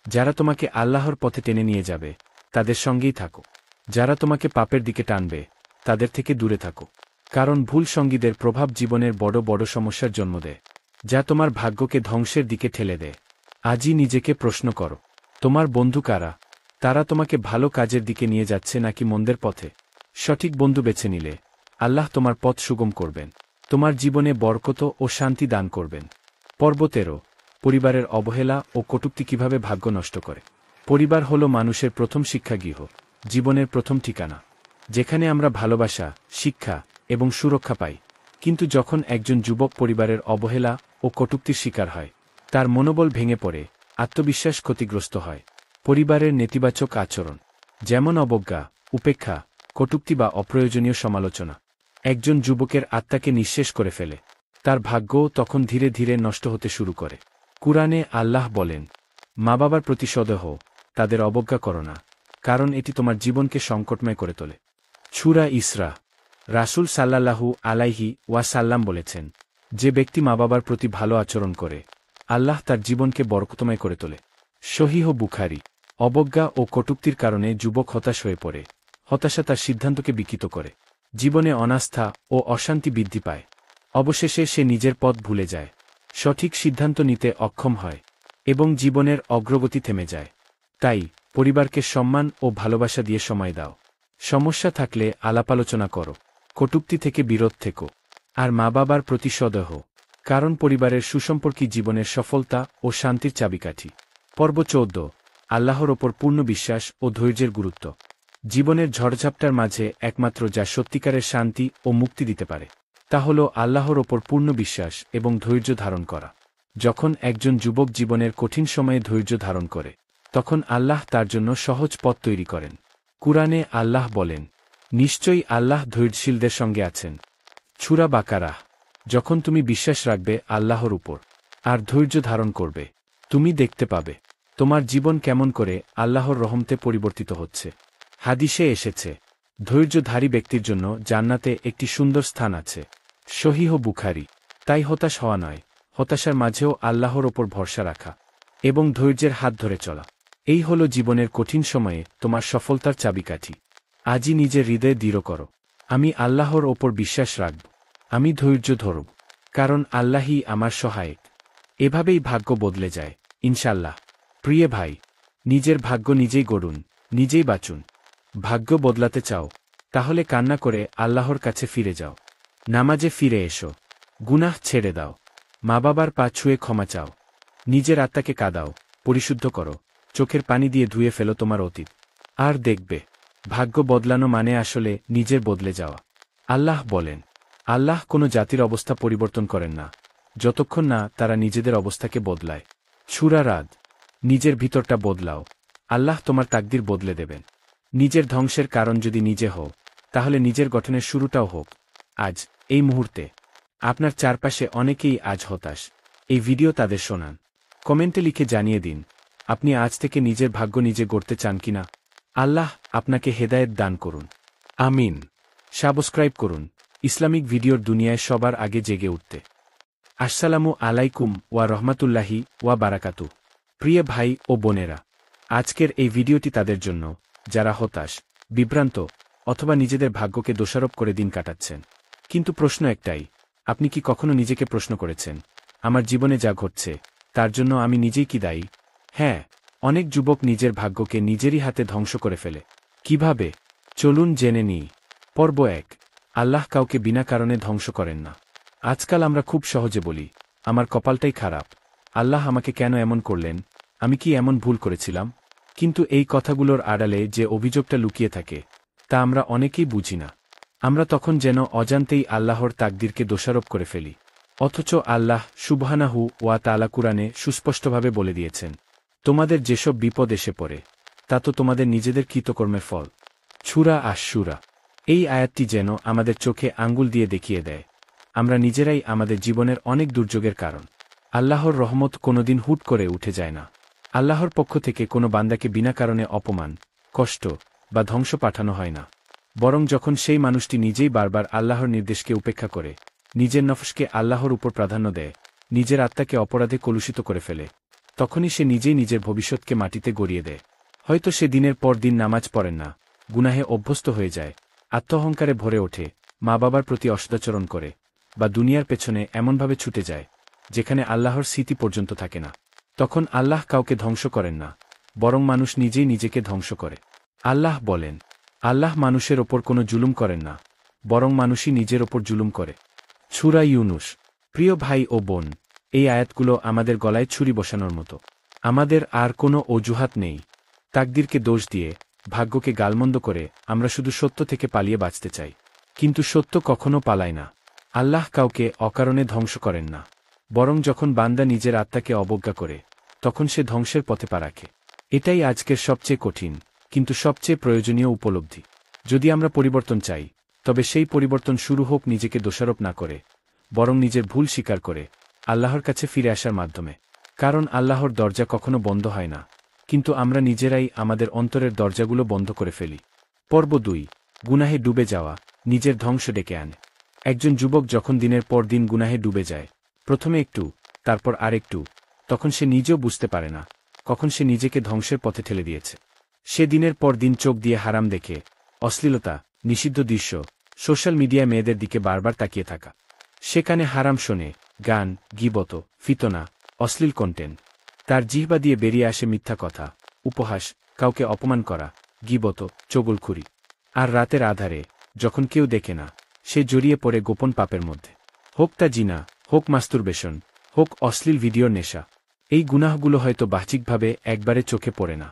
যারা তোমাকে আল্লাহর পথে টেনে নিয়ে যাবে, তাদের সঙ্গেই থাকো। যারা তোমাকে পাপের দিকে টানবে, তাদের থেকে দূরে থাকো। কারণ ভুল সঙ্গীদের প্রভাব জীবনের বড় বড় সমস্যার জন্ম দেয়, যা তোমার ভাগ্যকে ধ্বংসের দিকে ঠেলে দেয়। আজই নিজেকে প্রশ্ন করো, তোমার বন্ধু কারা? তারা তোমাকে ভালো কাজের দিকে নিয়ে যাচ্ছে নাকি মন্দের পথে? সঠিক বন্ধু বেছে নিলে আল্লাহ তোমার পথ সুগম করবেন, তোমার জীবনে বরকত ও শান্তি দান করবেন। পর্ব 13। পরিবারের অবহেলা ও কটূক্তি কিভাবে ভাগ্য নষ্ট করে। পরিবার হল মানুষের প্রথম শিক্ষাগৃহ, জীবনের প্রথম ঠিকানা, যেখানে আমরা ভালোবাসা, শিক্ষা এবং সুরক্ষা পাই। কিন্তু যখন একজন যুবক পরিবারের অবহেলা ও কটূক্তির শিকার হয়, তার মনোবল ভেঙে পড়ে, আত্মবিশ্বাস ক্ষতিগ্রস্ত হয়। পরিবারের নেতিবাচক আচরণ, যেমন অবজ্ঞা, উপেক্ষা, কটূক্তি বা অপ্রয়োজনীয় সমালোচনা, একজন যুবকের আত্মাকে নিঃশেষ করে ফেলে। তার ভাগ্যও তখন ধীরে ধীরে নষ্ট হতে শুরু করে। কুরআনে আল্লাহ বলেন, মা বাবার প্রতি সদয় হও, তাদের অবজ্ঞা করো না, কারণ এটি তোমার জীবনকে সংকটময় করে তোলে। সূরা ইসরা। রাসূল সাল্লাল্লাহু আলাইহি ওয়াসাল্লাম বলেছেন, যে ব্যক্তি মা বাবার প্রতি ভালো আচরণ করে, আল্লাহ তার জীবনকে বরকতময় করে তোলে। সহিহ বুখারী। অবজ্ঞা ও কটূক্তির কারণে যুবক হতাশ হয়ে পড়ে। হতাশা তার সিদ্ধান্তকে বিকৃত করে, জীবনে অনাস্থা ও অশান্তি বৃদ্ধি পায়। অবশেষে সে নিজের পথ ভুলে যায়, সঠিক সিদ্ধান্ত নিতে অক্ষম হয়, এবং জীবনের অগ্রগতি থেমে যায়। তাই পরিবারকে সম্মান ও ভালোবাসা দিয়ে সময় দাও। সমস্যা থাকলে আলাপ আলোচনা করো, কটূক্তি থেকে বিরত থেকো, আর মা বাবার প্রতি সদয় হও, কারণ পরিবারের সুসম্পর্কই জীবনের সফলতা ও শান্তির চাবিকাঠি। পর্ব 14, আল্লাহর ওপর পূর্ণ বিশ্বাস ও ধৈর্যের গুরুত্ব। জীবনের ঝড়ঝাপটার মাঝে একমাত্র যা সত্যিকারের শান্তি ও মুক্তি দিতে পারে তা হল আল্লাহর ওপর পূর্ণ বিশ্বাস এবং ধৈর্য ধারণ করা। যখন একজন যুবক জীবনের কঠিন সময়ে ধৈর্য ধারণ করে, তখন আল্লাহ তার জন্য সহজ পথ তৈরি করেন। কুরআনে আল্লাহ বলেন, নিশ্চয়ই আল্লাহ ধৈর্যশীলদের সঙ্গে আছেন। সূরা বাকারাহ। যখন তুমি বিশ্বাস রাখবে আল্লাহর উপর আর ধৈর্য ধারণ করবে, তুমি দেখতে পাবে তোমার জীবন কেমন করে আল্লাহর রহমতে পরিবর্তিত হচ্ছে। হাদিসে এসেছে, ধৈর্যধারী ব্যক্তির জন্য জান্নাতে একটি সুন্দর স্থান আছে। সহিহ বুখারী। তাই হতাশ হওয়া নয়, হতাশার মাঝেও আল্লাহর ওপর ভরসা রাখা এবং ধৈর্যের হাত ধরে চলা, এই হল জীবনের কঠিন সময়ে তোমার সফলতার চাবিকাঠি। আজই নিজের হৃদয়ে দৃঢ় করো, আমি আল্লাহর ওপর বিশ্বাস রাখব, আমি ধৈর্য ধরব, কারণ আল্লাহই আমার সহায়ক। এভাবেই ভাগ্য বদলে যায়, ইনশাল্লাহ। প্রিয় ভাই, নিজের ভাগ্য নিজেই গড়ুন, নিজেই বাঁচুন। ভাগ্য বদলাতে চাও? তাহলে কান্না করে আল্লাহর কাছে ফিরে যাও, নামাজে ফিরে এসো, গুনাহ ছেড়ে দাও, মা বাবার পা ছুঁয়ে ক্ষমা চাও, নিজের আত্মাকে কাঁদাও, পরিশুদ্ধ করো, চোখের পানি দিয়ে ধুয়ে ফেলো তোমার অতীত। আর দেখবে, ভাগ্য বদলানো মানে আসলে নিজের বদলে যাওয়া। আল্লাহ বলেন, আল্লাহ কোনো জাতির অবস্থা পরিবর্তন করেন না যতক্ষণ না তারা নিজেদের অবস্থাকে বদলায়। সূরা রাদ। নিজের ভিতরটা বদলাও, আল্লাহ তোমার তাকদির বদলে দেবেন। নিজের ধ্বংসের কারণ যদি নিজে হও, তাহলে নিজের গঠনের শুরুটাও হোক আজ, এই মুহূর্তে। আপনার চারপাশে অনেকেই আজ হতাশ, এই ভিডিও তাদের শোনান। কমেন্টে লিখে জানিয়ে দিন, আপনি আজ থেকে নিজের ভাগ্য নিজে গড়তে চান কিনা। আল্লাহ আপনাকে হেদায়েত দান করুন, আমিন। সাবস্ক্রাইব করুন ইসলামিক ভিডিওর দুনিয়ায় সবার আগে জেগে উঠতে। আসসালামু আলাইকুম ওয়া রহমাতুল্লাহি ওয়া বারাকাতু। প্রিয় ভাই ও বোনেরা, আজকের এই ভিডিওটি তাদের জন্য যারা হতাশ, বিভ্রান্ত অথবা নিজেদের ভাগ্যকে দোষারোপ করে দিন কাটাচ্ছেন। কিন্তু প্রশ্ন একটাই, আপনি কি কখনো নিজেকে প্রশ্ন করেছেন, আমার জীবনে যা ঘটছে তার জন্য আমি নিজেই কি দায়ী? হ্যাঁ, অনেক যুবক নিজের ভাগ্যকে নিজেরই হাতে ধ্বংস করে ফেলে। কিভাবে? চলুন জেনে নিই। পর্ব 1, আল্লাহ কাউকে বিনা কারণে ধ্বংস করেন না। আজকাল আমরা খুব সহজে বলি, আমার কপালটাই খারাপ, আল্লাহ আমাকে কেন এমন করলেন, আমি কি এমন ভুল করেছিলাম? কিন্তু এই কথাগুলোর আড়ালে যে অভিযোগটা লুকিয়ে থাকে তা আমরা অনেকেই বুঝি না। আমরা তখন যেন অজান্তেই আল্লাহর তাকদিরকে দোষারোপ করে ফেলি। অথচ আল্লাহ সুবহানাহু ওয়া তাআলা কুরআনে সুস্পষ্টভাবে বলে দিয়েছেন, তোমাদের যেসব বিপদ এসে পড়ে তা তো তোমাদের নিজেদের কৃতকর্মের ফল। সূরা আশ-শূরা। এই আয়াতটি যেন আমাদের চোখে আঙ্গুল দিয়ে দেখিয়ে দেয়, আমরা নিজেরাই আমাদের জীবনের অনেক দুর্যোগের কারণ। আল্লাহর রহমত কোনোদিন হুট করে উঠে যায় না। আল্লাহর পক্ষ থেকে কোনো বান্দাকে বিনা কারণে অপমান, কষ্ট বা ধ্বংস পাঠানো হয় না। বরং যখন সেই মানুষটি নিজেই বারবার আল্লাহর নির্দেশকে উপেক্ষা করে, নিজের নফসকে আল্লাহর উপর প্রাধান্য দেয়, নিজের আত্মাকে অপরাধে কলুষিত করে ফেলে, তখনই সে নিজেই নিজের ভবিষ্যৎকে মাটিতে গড়িয়ে দেয়। হয়তো সে দিনের পর দিন নামাজ পড়েন না, গুনাহে অভ্যস্ত হয়ে যায়, আত্মহংকারে ভরে ওঠে, মা বাবার প্রতি অসদাচরণ করে, বা দুনিয়ার পেছনে এমনভাবে ছুটে যায় যেখানে আল্লাহর স্মৃতি পর্যন্ত থাকে না। তখন আল্লাহ কাউকে ধ্বংস করেন না, বরং মানুষ নিজেই নিজেকে ধ্বংস করে। আল্লাহ বলেন, আল্লাহ মানুষের ওপর কোনো জুলুম করেন না, বরং মানুষই নিজের ওপর জুলুম করে। সূরা ইউনুস। প্রিয় ভাই ও বোন, এই আয়াতগুলো আমাদের গলায় ছুরি বসানোর মতো। আমাদের আর কোনো অজুহাত নেই। তাকদিরকে দোষ দিয়ে, ভাগ্যকে গালমন্দ করে আমরা শুধু সত্য থেকে পালিয়ে বাঁচতে চাই, কিন্তু সত্য কখনো পালায় না। আল্লাহ কাউকে অকারণে ধ্বংস করেন না, বরং যখন বান্দা নিজের আত্মাকে অবজ্ঞা করে, তখন সে ধ্বংসের পথে পা রাখে। এটাই আজকের সবচেয়ে কঠিন কিন্তু সবচেয়ে প্রয়োজনীয় উপলব্ধি। যদি আমরা পরিবর্তন চাই, তবে সেই পরিবর্তন শুরু হোক নিজেকে দোষারোপ না করে, বরং নিজের ভুল স্বীকার করে আল্লাহর কাছে ফিরে আসার মাধ্যমে। কারণ আল্লাহর দরজা কখনো বন্ধ হয় না, কিন্তু আমরা নিজেরাই আমাদের অন্তরের দরজাগুলো বন্ধ করে ফেলি। পর্ব 2, গুনাহে ডুবে যাওয়া নিজের ধ্বংস ডেকে আনে। একজন যুবক যখন দিনের পর দিন গুনাহে ডুবে যায়, প্রথমে একটু, তারপর আরেকটু, তখন সে নিজেও বুঝতে পারে না কখন সে নিজেকে ধ্বংসের পথে ঠেলে দিয়েছে। সে দিনের পর দিন চোখ দিয়ে হারাম দেখে, অশ্লীলতা, নিষিদ্ধ দৃশ্য, সোশ্যাল মিডিয়ায় মেয়েদের দিকে বারবার তাকিয়ে থাকা। সেখানে হারাম শোনে, গান, গীবত, ফিতনা, অশ্লীল কন্টেন্ট। তার জিহ্বা দিয়ে বেরিয়ে আসে মিথ্যা কথা, উপহাস, কাউকে অপমান করা, গীবত, চগলখুরি। আর রাতের আধারে, যখন কেউ দেখে না, সে জড়িয়ে পড়ে গোপন পাপের মধ্যে। হোক তা জিনা, হোক মাস্তুরবেশন, হোক অশ্লীল ভিডিওর নেশা। এই গুনাহগুলো হয়তো বাহ্যিকভাবে একবারে চোখে পড়ে না।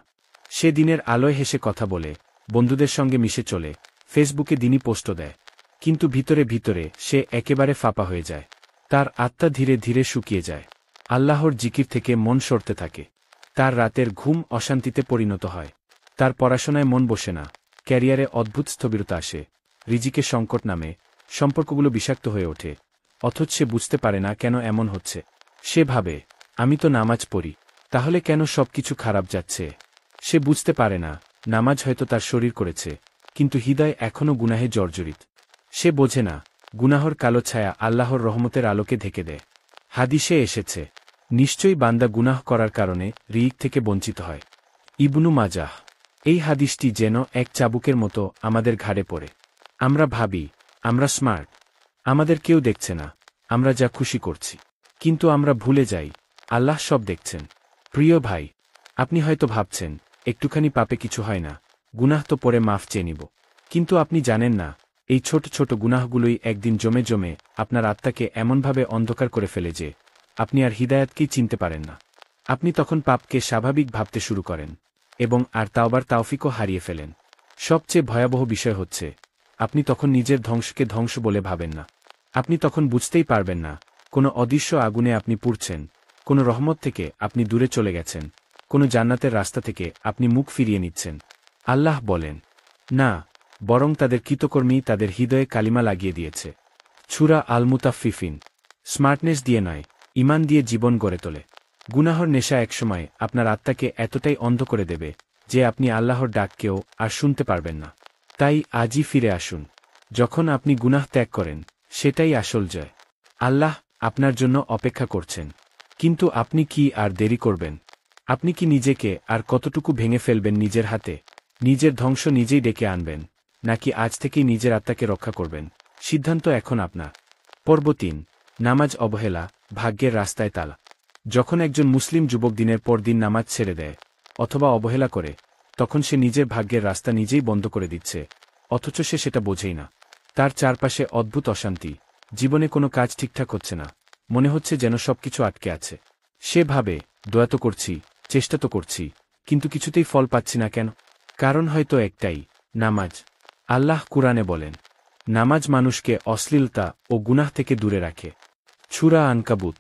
সে দিনের আলোয় হেসে কথা বলে, বন্ধুদের সঙ্গে মিশে চলে, ফেসবুকে দিনই পোস্টও দেয়। কিন্তু ভিতরে ভিতরে সে একেবারে ফাঁপা হয়ে যায়। তার আত্মা ধীরে ধীরে শুকিয়ে যায়। আল্লাহর জিকির থেকে মন সরতে থাকে। তার রাতের ঘুম অশান্তিতে পরিণত হয়। তার পড়াশোনায় মন বসে না, ক্যারিয়ারে অদ্ভুত স্থবিরতা আসে, রিজিকে সংকট নামে, সম্পর্কগুলো বিষাক্ত হয়ে ওঠে। অথচ সে বুঝতে পারে না কেন এমন হচ্ছে। সে ভাবে, আমি তো নামাজ পড়ি, তাহলে কেন সবকিছু খারাপ যাচ্ছে? সে বুঝতে পারে না, নামাজ হয়তো তার শরীর করেছে, কিন্তু হৃদয় এখনও গুনাহে জর্জরিত। সে বোঝে না, গুনাহর কালো ছায়া আল্লাহর রহমতের আলোকে ঢেকে দেয়। হাদিসে এসেছে, নিশ্চয়ই বান্দা গুনাহ করার কারণে রিক থেকে বঞ্চিত হয়। ইবনু মাজাহ। এই হাদিসটি যেন এক চাবুকের মতো আমাদের ঘাড়ে পড়ে। আমরা ভাবি, আমরা স্মার্ট, আমাদের কেউ দেখছে না, আমরা যা খুশি করছি। কিন্তু আমরা ভুলে যাই, আল্লাহ সব দেখছেন। প্রিয় ভাই, আপনি হয়তো ভাবছেন, একটুখানি পাপে কিছু হয় না, গুনাহ তো পরে মাফ চেয়ে নিব। কিন্তু আপনি জানেন না, এই ছোট ছোট গুনাহগুলোই একদিন জমে জমে আপনার আত্মাকে এমনভাবে অন্ধকার করে ফেলে যে আপনি আর হিদায়াতকেই চিনতে পারেন না। আপনি তখন পাপকে স্বাভাবিক ভাবতে শুরু করেন এবং আর তাওবার তাওফিকও হারিয়ে ফেলেন। সবচেয়ে ভয়াবহ বিষয় হচ্ছে, আপনি তখন নিজের ধ্বংসকে ধ্বংস বলে ভাবেন না। আপনি তখন বুঝতেই পারবেন না, কোনো অদৃশ্য আগুনে আপনি পুড়ছেন, কোনো রহমত থেকে আপনি দূরে চলে গেছেন, কোনো জান্নাতের রাস্তা থেকে আপনি মুখ ফিরিয়ে নিচ্ছেন। আল্লাহ বলেন, না, বরং তাদের কৃতকর্মী তাদের হৃদয়ে কালিমা লাগিয়ে দিয়েছে। সূরা আল মুতাফফিফিন। স্মার্টনেস দিয়ে নয়, ঈমান দিয়ে জীবন গড়ে তোলে। গুনাহর নেশা একসময় আপনার আত্মাকে এতটাই অন্ধ করে দেবে যে আপনি আল্লাহর ডাককেও আর শুনতে পারবেন না। তাই আজই ফিরে আসুন। যখন আপনি গুনাহ ত্যাগ করেন, সেটাই আসল জয়। আল্লাহ আপনার জন্য অপেক্ষা করছেন। কিন্তু আপনি কি আর দেরি করবেন? আপনি কি নিজেকে আর কতটুকু ভেঙে ফেলবেন নিজের হাতে? নিজের ধ্বংস নিজেই ডেকে আনবেন, নাকি আজ থেকেই নিজের আত্মাকে রক্ষা করবেন? সিদ্ধান্ত এখন আপনার। পর্ব ৩। নামাজ অবহেলা, ভাগ্যের রাস্তায় তালা। যখন একজন মুসলিম যুবক দিনের পর দিন নামাজ ছেড়ে দেয় অথবা অবহেলা করে, তখন সে নিজের ভাগ্যের রাস্তা নিজেই বন্ধ করে দিচ্ছে, অথচ সে সেটা বোঝেই না। তার চারপাশে অদ্ভুত অশান্তি, জীবনে কোনো কাজ ঠিকঠাক হচ্ছে না, মনে হচ্ছে যেন সবকিছু আটকে আছে। সে ভাবে, দোয়া তো করছি, চেষ্টা তো করছি, কিন্তু কিছুতেই ফল পাচ্ছি না কেন? কারণ হয়তো একটাই, নামাজ। আল্লাহ কুরআনে বলেন, নামাজ মানুষকে অশ্লীলতা ও গুনাহ থেকে দূরে রাখে। সূরা আনকাবুত।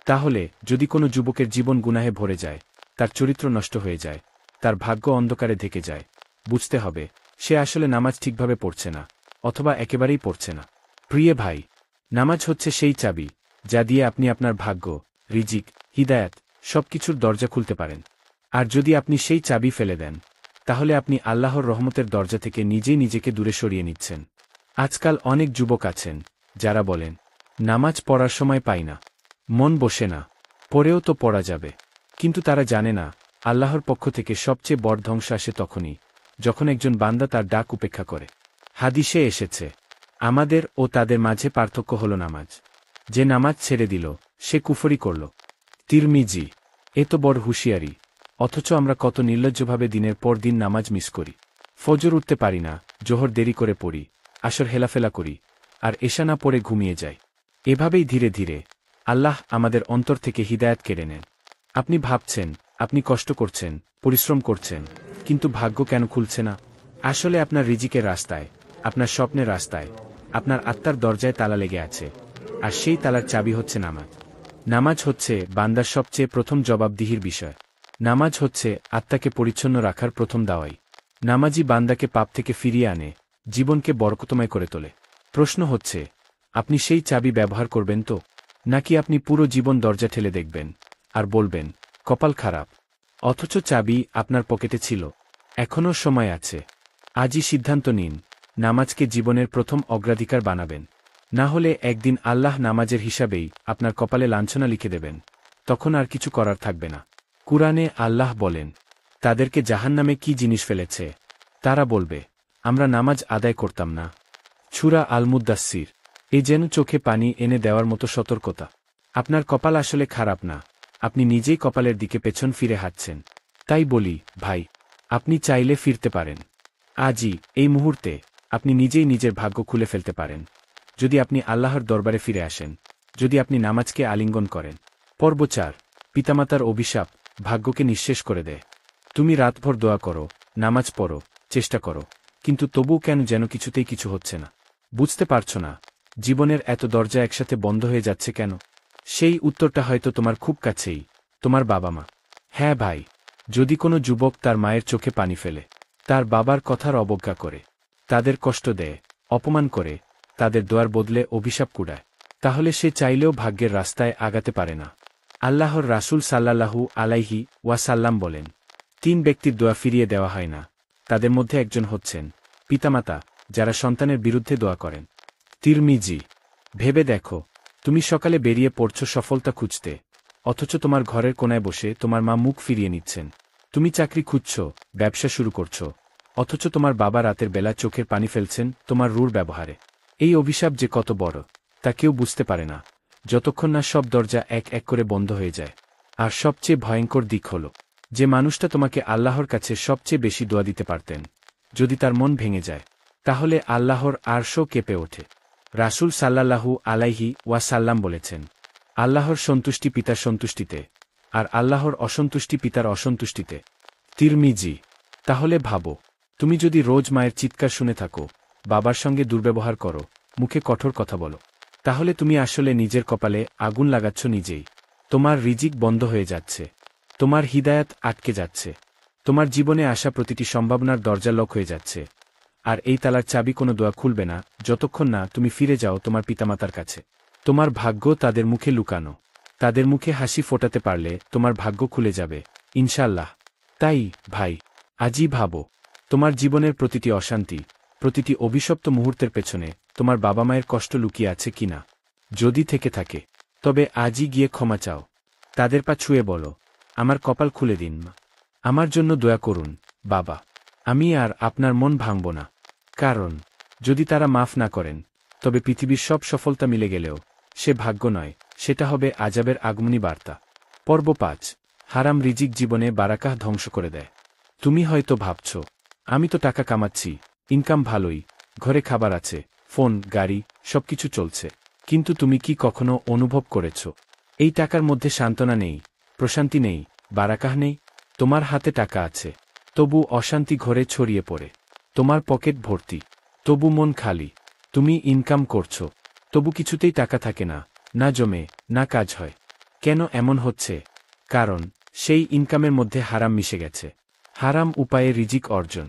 তাহলে যদি কোনো যুবকের জীবন গুনাহে ভরে যায়, তার চরিত্র নষ্ট হয়ে যায়, তার ভাগ্য অন্ধকারে ঢেকে যায়, বুঝতে হবে সে আসলে নামাজ ঠিকভাবে পড়ছে না, অথবা একেবারেই পড়ছে না। প্রিয় ভাই, নামাজ হচ্ছে সেই চাবি যা দিয়ে আপনি আপনার ভাগ্য, রিজিক, হিদায়াত সবকিছুর দরজা খুলতে পারেন। আর যদি আপনি সেই চাবি ফেলে দেন, তাহলে আপনি আল্লাহর রহমতের দরজা থেকে নিজেই নিজেকে দূরে সরিয়ে নিচ্ছেন। আজকাল অনেক যুবক আছেন যারা বলেন, নামাজ পড়ার সময় পাই না, মন বসে না, পড়েও তো পড়া যাবে। কিন্তু তারা জানে না, আল্লাহর পক্ষ থেকে সবচেয়ে বড় ধ্বংস আসে তখনই, যখন একজন বান্দা তার ডাক উপেক্ষা করে। হাদিসে এসেছে, আমাদের ও তাদের মাঝে পার্থক্য হল নামাজ। যে নামাজ ছেড়ে দিল, সে কুফরি করল। তিরমিজি। এ তো বড় হুঁশিয়ারি, অথচ আমরা কত নির্লজ্জভাবে দিনের পর দিন নামাজ মিস করি। ফজর উঠতে পারি না, জোহর দেরি করে পড়ি, আসর হেলাফেলা করি, আর এশা না পড়ে ঘুমিয়ে যাই। এভাবেই ধীরে ধীরে আল্লাহ আমাদের অন্তর থেকে হিদায়াত কেড়ে নেন। আপনি ভাবছেন, আপনি কষ্ট করছেন, পরিশ্রম করছেন, কিন্তু ভাগ্য কেন খুলছে না? আসলে আপনার রিজিকের রাস্তায়, আপনার স্বপ্নের রাস্তায়, আপনার আত্মার দরজায় তালা লেগে আছে, আর সেই তালার চাবি হচ্ছে নামাজ। নামাজ হচ্ছে বান্দার সবচেয়ে প্রথম জবাবদিহির বিষয়। নামাজ হচ্ছে আত্মাকে পরিচ্ছন্ন রাখার প্রথম দাওয়াই। নামাজি বান্দাকে পাপ থেকে ফিরিয়ে আনে, জীবনকে বরকতময় করে তোলে। প্রশ্ন হচ্ছে, আপনি সেই চাবি ব্যবহার করবেন তো, নাকি আপনি পুরো জীবন দরজা ঠেলে দেখবেন আর বলবেন, কপাল খারাপ? অথচ চাবি আপনার পকেটে ছিল। এখনও সময় আছে। আজই সিদ্ধান্ত নিন, নামাজকে জীবনের প্রথম অগ্রাধিকার বানাবেন। না হলে একদিন আল্লাহ নামাজের হিসাবেই আপনার কপালে লাঞ্ছনা লিখে দেবেন, তখন আর কিছু করার থাকবে না। কুরআনে আল্লাহ বলেন, তাদেরকে জাহান্নামে কি জিনিস ফেলেছে? তারা বলবে, আমরা নামাজ আদায় করতাম না। সূরা আল মুদ্দাসসির। এ যেন চোখে পানি এনে দেওয়ার মতো সতর্কতা। আপনার কপাল আসলে খারাপ না, আপনি নিজেই কপালের দিকে পেছন ফিরে হাঁটছেন। তাই বলি, ভাই, আপনি চাইলে ফিরতে পারেন। আজই, এই মুহূর্তে, আপনি নিজেই নিজের ভাগ্য খুলে ফেলতে পারেন। যদি আপনি আল্লাহর দরবারে ফিরে আসেন, যদি আপনি নামাজকে আলিঙ্গন করেন। পর্ব 4। পিতামাতার অভিশাপ ভাগ্যকে নিঃশেষ করে দেয়। তুমি রাতভর দোয়া করো, নামাজ পড়ো, চেষ্টা করো, কিন্তু তবুও কেন যেন কিছুতেই কিছু হচ্ছে না। বুঝতে পারছো না, জীবনের এত দরজা একসাথে বন্ধ হয়ে যাচ্ছে কেন? সেই উত্তরটা হয়তো তোমার খুব কাছেই, তোমার বাবা মা। হ্যাঁ ভাই, যদি কোনো যুবক তার মায়ের চোখে পানি ফেলে, তার বাবার কথার অবজ্ঞা করে, তাদের কষ্ট দেয়, অপমান করে, তাদের দোয়ার বদলে অভিশাপ কুড়ায়, তাহলে সে চাইলেও ভাগ্যের রাস্তায় আগাতে পারে না। আল্লাহর রাসূল সাল্লাল্লাহু আলাইহি ওয়াসাল্লাম বলেন, 3 ব্যক্তির দোয়া ফিরিয়ে দেওয়া হয় না। তাদের মধ্যে একজন হচ্ছেন পিতামাতা, যারা সন্তানের বিরুদ্ধে দোয়া করেন। তিরমিজি। ভেবে দেখো, তুমি সকালে বেরিয়ে পড়ছ সফলতা খুঁজতে, অথচ তোমার ঘরের কোনায় বসে তোমার মা মুখ ফিরিয়ে নিচ্ছেন। তুমি চাকরি খুঁজছ, ব্যবসা শুরু করছ, অথচ তোমার বাবা রাতের বেলা চোখের পানি ফেলছেন তোমার রূঢ় ব্যবহারে। এই অভিশাপ যে কত বড়, তা কেউ বুঝতে পারে না, যতক্ষণ না সব দরজা এক এক করে বন্ধ হয়ে যায়। আর সবচেয়ে ভয়ঙ্কর দিক হল, যে মানুষটা তোমাকে আল্লাহর কাছে সবচেয়ে বেশি দোয়া দিতে পারতেন, যদি তার মন ভেঙে যায়, তাহলে আল্লাহর আরশও কেঁপে ওঠে। রাসূল সাল্লাল্লাহু আলাইহি ওয়াসাল্লাম বলেছেন, আল্লাহর সন্তুষ্টি পিতার সন্তুষ্টিতে, আর আল্লাহর অসন্তুষ্টি পিতার অসন্তুষ্টিতে। তিরমিজি। তাহলে ভাবো, তুমি যদি রোজ মায়ের চিৎকার শুনে থাকো, বাবার সঙ্গে দুর্ব্যবহার করো, মুখে কঠোর কথা বলো, তাহলে তুমি আসলে নিজের কপালে আগুন লাগাচ্ছ নিজেই। তোমার রিজিক বন্ধ হয়ে যাচ্ছে, তোমার হিদায়াত আটকে যাচ্ছে, তোমার জীবনে আসা প্রতিটি সম্ভাবনার দরজা লক হয়ে যাচ্ছে। আর এই তালার চাবি কোনো দোয়া খুলবে না, যতক্ষণ না তুমি ফিরে যাও তোমার পিতামাতার কাছে। তোমার ভাগ্য তাদের মুখে লুকানো, তাদের মুখে হাসি ফোটাতে পারলে তোমার ভাগ্য খুলে যাবে, ইনশাআল্লাহ। তাই ভাই, আজই ভাবো, তোমার জীবনের প্রতিটি অশান্তি, প্রতিটি অভিশপ্ত মুহূর্তের পেছনে তোমার বাবা মায়ের কষ্ট লুকিয়ে আছে কিনা। যদি থেকে থাকে, তবে আজই গিয়ে ক্ষমা চাও, তাদের পা ছুঁয়ে বলো, আমার কপাল খুলে দিন মা, আমার জন্য দয়া করুন বাবা, আমি আর আপনার মন ভাঙব না। কারণ যদি তারা মাফ না করেন, তবে পৃথিবীর সব সফলতা মিলে গেলেও সে ভাগ্য নয়, সেটা হবে আযাবের আগমনী বার্তা। পর্ব 5। হারাম রিজিক জীবনে বারাকাহ ধ্বংস করে দেয়। তুমি হয়তো ভাবছ, আমি তো টাকা কামাচ্ছি, ইনকাম ভালোই, ঘরে খাবার আছে, ফোন, গাড়ি, সবকিছু চলছে, কিন্তু তুমি কি কখনো অনুভব করেছ, এই টাকার মধ্যে সান্ত্বনা নেই, প্রশান্তি নেই, বারাকাহ নেই? তোমার হাতে টাকা আছে, তবু অশান্তি ঘরে ছড়িয়ে পড়ে, তোমার পকেট ভর্তি, তবু মন খালি। তুমি ইনকাম করছ, তবু কিছুতেই টাকা থাকে না, না জমে, না কাজ হয়। কেন এমন হচ্ছে? কারণ সেই ইনকামের মধ্যে হারাম মিশে গেছে। হারাম উপায়ে রিজিক অর্জন,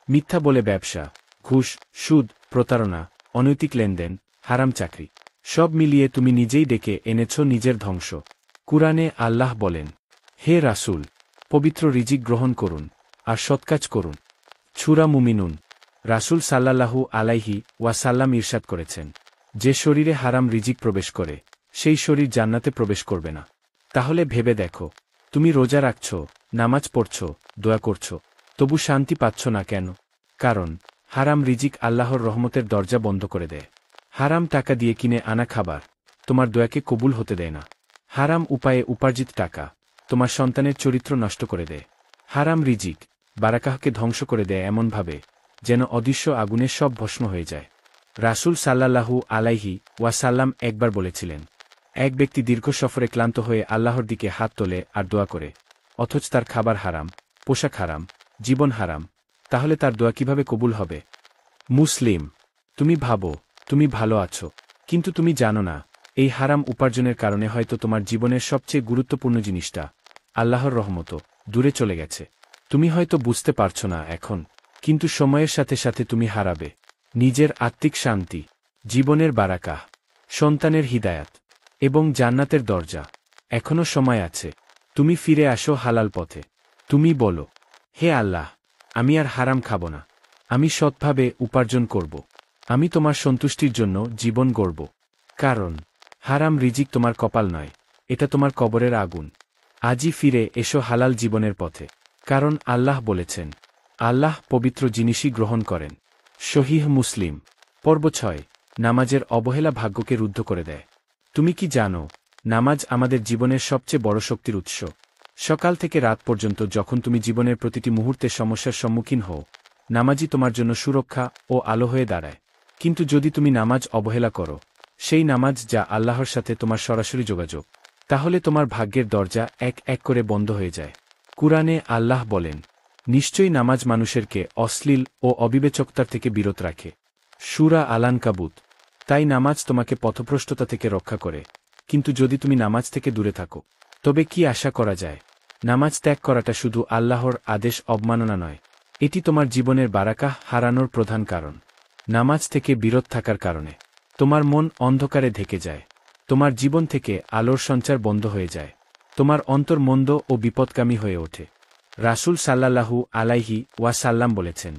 মিথ্যা বলে ব্যবসা, ঘুষ, সুদ, প্রতারণা, অনৈতিক লেনদেন, হারাম চাকরি, সব মিলিয়ে তুমি নিজেই ডেকে এনেছ নিজের ধ্বংস। কুরআনে আল্লাহ বলেন, হে রাসূল, পবিত্র রিজিক গ্রহণ করুন আর সৎকাজ করুন। সূরা মুমিনুন। রাসূল সাল্লাল্লাহু আলাইহি ওয়াসাল্লাম ইরশাদ করেছেন, যে শরীরে হারাম রিজিক প্রবেশ করে, সেই শরীর জান্নাতে প্রবেশ করবে না। তাহলে ভেবে দেখো, তুমি রোজা রাখছ, নামাজ পড়ছ, দোয়া করছ, তবু শান্তি পাচ্ছ না কেন? কারণ হারাম রিজিক আল্লাহর রহমতের দরজা বন্ধ করে দেয়। হারাম টাকা দিয়ে কিনে আনা খাবার তোমার দোয়াকে কবুল হতে দেয় না। হারাম উপায়ে উপার্জিত টাকা তোমার সন্তানের চরিত্র নষ্ট করে দেয়। হারাম রিজিক বারাকাহকে ধ্বংস করে দেয় এমনভাবে, যেন অদৃশ্য আগুনে সব ভস্ম হয়ে যায়। রাসূল সাল্লাল্লাহু আলাইহি ওয়াসাল্লাম একবার বলেছিলেন, এক ব্যক্তি দীর্ঘ সফরে ক্লান্ত হয়ে আল্লাহর দিকে হাত তোলে আর দোয়া করে, অথচ তার খাবার হারাম, পোশাক হারাম, জীবন হারাম, তাহলে তার দোয়া কিভাবে কবুল হবে? মুসলিম। তুমি ভাবো, তুমি ভালো আছো, কিন্তু তুমি জানো না, এই হারাম উপার্জনের কারণে হয়তো তোমার জীবনের সবচেয়ে গুরুত্বপূর্ণ জিনিসটা, আল্লাহর রহমত, দূরে চলে গেছে। তুমি হয়তো বুঝতে পারছো না এখন, কিন্তু সময়ের সাথে সাথে তুমি হারাবে নিজের আত্মিক শান্তি, জীবনের বারাকাহ, সন্তানের হিদায়াত এবং জান্নাতের দরজা। এখনো সময় আছে, তুমি ফিরে আসো হালাল পথে। তুমি বলো, হে আল্লাহ, আমি আর হারাম খাব না, আমি সৎভাবে উপার্জন করব, আমি তোমার সন্তুষ্টির জন্য জীবন গড়ব। কারণ হারাম রিজিক তোমার কপাল নয়, এটা তোমার কবরের আগুন। আজই ফিরে এসো হালাল জীবনের পথে, কারণ আল্লাহ বলেছেন, আল্লাহ পবিত্র জিনিসই গ্রহণ করেন। সহিহ মুসলিম। পর্ব 6। নামাজের অবহেলা ভাগ্যকে রুদ্ধ করে দেয়। তুমি কি জানো, নামাজ আমাদের জীবনের সবচেয়ে বড় শক্তির উৎস। সকাল থেকে রাত পর্যন্ত যখন তুমি জীবনের প্রতিটি মুহূর্তে সমস্যার সম্মুখীন হও, নামাজই তোমার জন্য সুরক্ষা ও আলো হয়ে দাঁড়ায়। কিন্তু যদি তুমি নামাজ অবহেলা করো, সেই নামাজ যা আল্লাহর সাথে তোমার সরাসরি যোগাযোগ, তাহলে তোমার ভাগ্যের দরজা এক এক করে বন্ধ হয়ে যায়। কুরআনে আল্লাহ বলেন, নিশ্চয়ই নামাজ মানুষেরকে অশ্লীল ও অবিবেচকতার থেকে বিরত রাখে। সূরা আল-আনকাবুত। তাই নামাজ তোমাকে পথভ্রষ্টতা থেকে রক্ষা করে। কিন্তু যদি তুমি নামাজ থেকে দূরে থাকো, তবে কি আশা করা যায়? নামাজ ত্যাগ করাটা শুধু আল্লাহর আদেশ অবমাননা নয়, এটি তোমার জীবনের বারাকাহ হারানোর প্রধান কারণ। নামাজ থেকে বিরত থাকার কারণে তোমার মন অন্ধকারে ঢেকে যায়, তোমার জীবন থেকে আলোর সঞ্চার বন্ধ হয়ে যায়, তোমার অন্তর মন্দ ও বিপদগামী হয়ে ওঠে। রাসূল সাল্লাল্লাহু আলাইহি ওয়াসাল্লাম বলেছেন,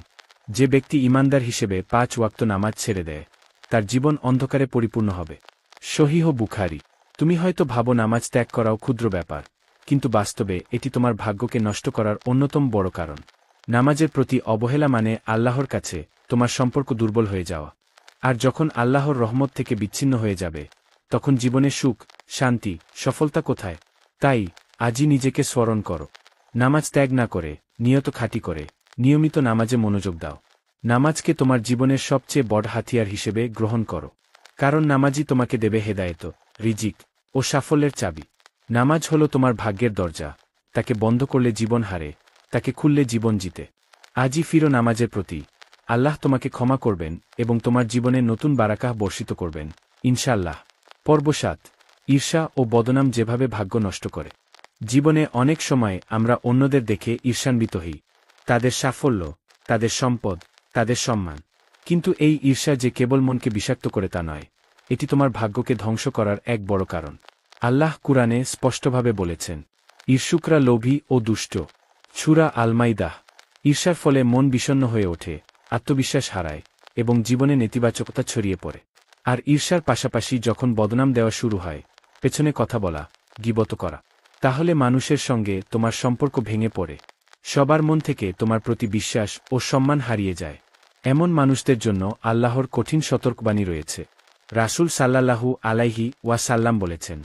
যে ব্যক্তি ঈমানদার হিসেবে 5 ওয়াক্ত নামাজ ছেড়ে দেয়, তার জীবন অন্ধকারে পরিপূর্ণ হবে। সহিহ বুখারী। তুমি হয়তো ভাবো নামাজ ত্যাগ করাও ক্ষুদ্র ব্যাপার, কিন্তু বাস্তবে এটি তোমার ভাগ্যকে নষ্ট করার অন্যতম বড় কারণ। নামাজের প্রতি অবহেলা মানে আল্লাহর কাছে তোমার সম্পর্ক দুর্বল হয়ে যাওয়া। আর যখন আল্লাহর রহমত থেকে বিচ্ছিন্ন হয়ে যাবে, তখন জীবনে সুখ, শান্তি, সফলতা কোথায়? তাই আজই নিজেকে স্মরণ করো। নামাজ ত্যাগ না করে, নিয়ত খাঁটি করে, নিয়মিত নামাজে মনোযোগ দাও। নামাজকে তোমার জীবনের সবচেয়ে বড় হাতিয়ার হিসেবে গ্রহণ করো। কারণ নামাজই তোমাকে দেবে হেদায়েত, রিজিক ও সাফল্যের চাবি। নামাজ হলো তোমার ভাগ্যের দরজা, তাকে বন্ধ করলে জীবন হারে, তাকে খুললে জীবন জিতে। আজই ফিরো নামাজের প্রতি। আল্লাহ তোমাকে ক্ষমা করবেন এবং তোমার জীবনে নতুন বারাকাহ বর্ষিত করবেন, ইনশাআল্লাহ। পর্ব 7। ঈর্ষা ও বদনাম যেভাবে ভাগ্য নষ্ট করে। জীবনে অনেক সময় আমরা অন্যদের দেখে ঈর্ষান্বিত হই, তাদের সাফল্য, তাদের সম্পদ, তাদের সম্মান। কিন্তু এই ঈর্ষা যে কেবল মনকে বিষাক্ত করে তা নয়, এটি তোমার ভাগ্যকে ধ্বংস করার এক বড় কারণ। আল্লাহ কুরআনে স্পষ্টভাবে বলেছেন, ঈর্ষুকরা লোভী ও দুষ্ট। সূরা আল-মাইদাহ। ঈর্ষার ফলে মন বিষণ্ণ হয়ে ওঠে, আত্মবিশ্বাস হারায় এবং জীবনে নেতিবাচকতা ছড়িয়ে পড়ে। আর ঈর্ষার পাশাপাশি যখন বদনাম দেওয়া শুরু হয়, পেছনে কথা বলা, গীবত করা, তাহলে মানুষের সঙ্গে তোমার সম্পর্ক ভেঙে পড়ে। সবার মন থেকে তোমার প্রতি বিশ্বাস ও সম্মান হারিয়ে যায়। এমন মানুষদের জন্য আল্লাহর কঠিন সতর্কবাণী রয়েছে। রাসূল সাল্লাল্লাহু আলাইহি ওয়াসাল্লাম বলেছেন,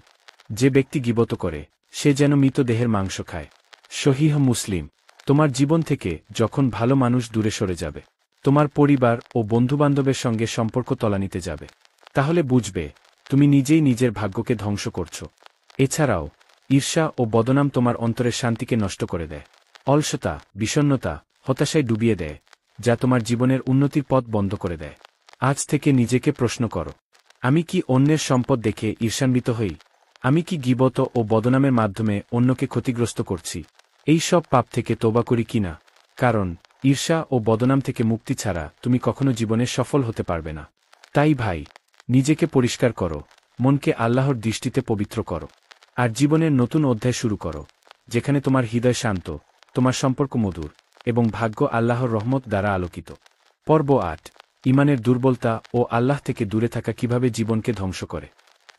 যে ব্যক্তি গীবত করে, সে যেন মৃতদেহের মাংস খায়। সহিহ মুসলিম। তোমার জীবন থেকে যখন ভালো মানুষ দূরে সরে যাবে, তোমার পরিবার ও বন্ধুবান্ধবের সঙ্গে সম্পর্ক তলানিতে যাবে, তাহলে বুঝবে তুমি নিজেই নিজের ভাগ্যকে ধ্বংস করছো। এছাড়াও ঈর্ষা ও বদনাম তোমার অন্তরের শান্তিকে নষ্ট করে দেয়। অলসতা, বিষণ্ণতা, হতাশায় ডুবিয়ে দেয়, যা তোমার জীবনের উন্নতির পথ বন্ধ করে দেয়। আজ থেকে নিজেকে প্রশ্ন করো, আমি কি অন্যের সম্পদ দেখে ঈর্ষান্বিত হই? আমি কি গীবত ও বদনামের মাধ্যমে অন্যকে ক্ষতিগ্রস্ত করছি? এই সব পাপ থেকে তওবা করি কিনা? কারণ ঈর্ষা ও বদনাম থেকে মুক্তি ছাড়া তুমি কখনো জীবনে সফল হতে পারবে না। তাই ভাই, নিজেকে পরিষ্কার করো, মনকে আল্লাহর দৃষ্টিতে পবিত্র করো, আর জীবনের নতুন অধ্যায় শুরু করো, যেখানে তোমার হৃদয় শান্ত, তোমার সম্পর্ক মধুর এবং ভাগ্য আল্লাহর রহমত দ্বারা আলোকিত। পর্ব 8। ঈমানের দুর্বলতা ও আল্লাহ থেকে দূরে থাকা কিভাবে জীবনকে ধ্বংস করে।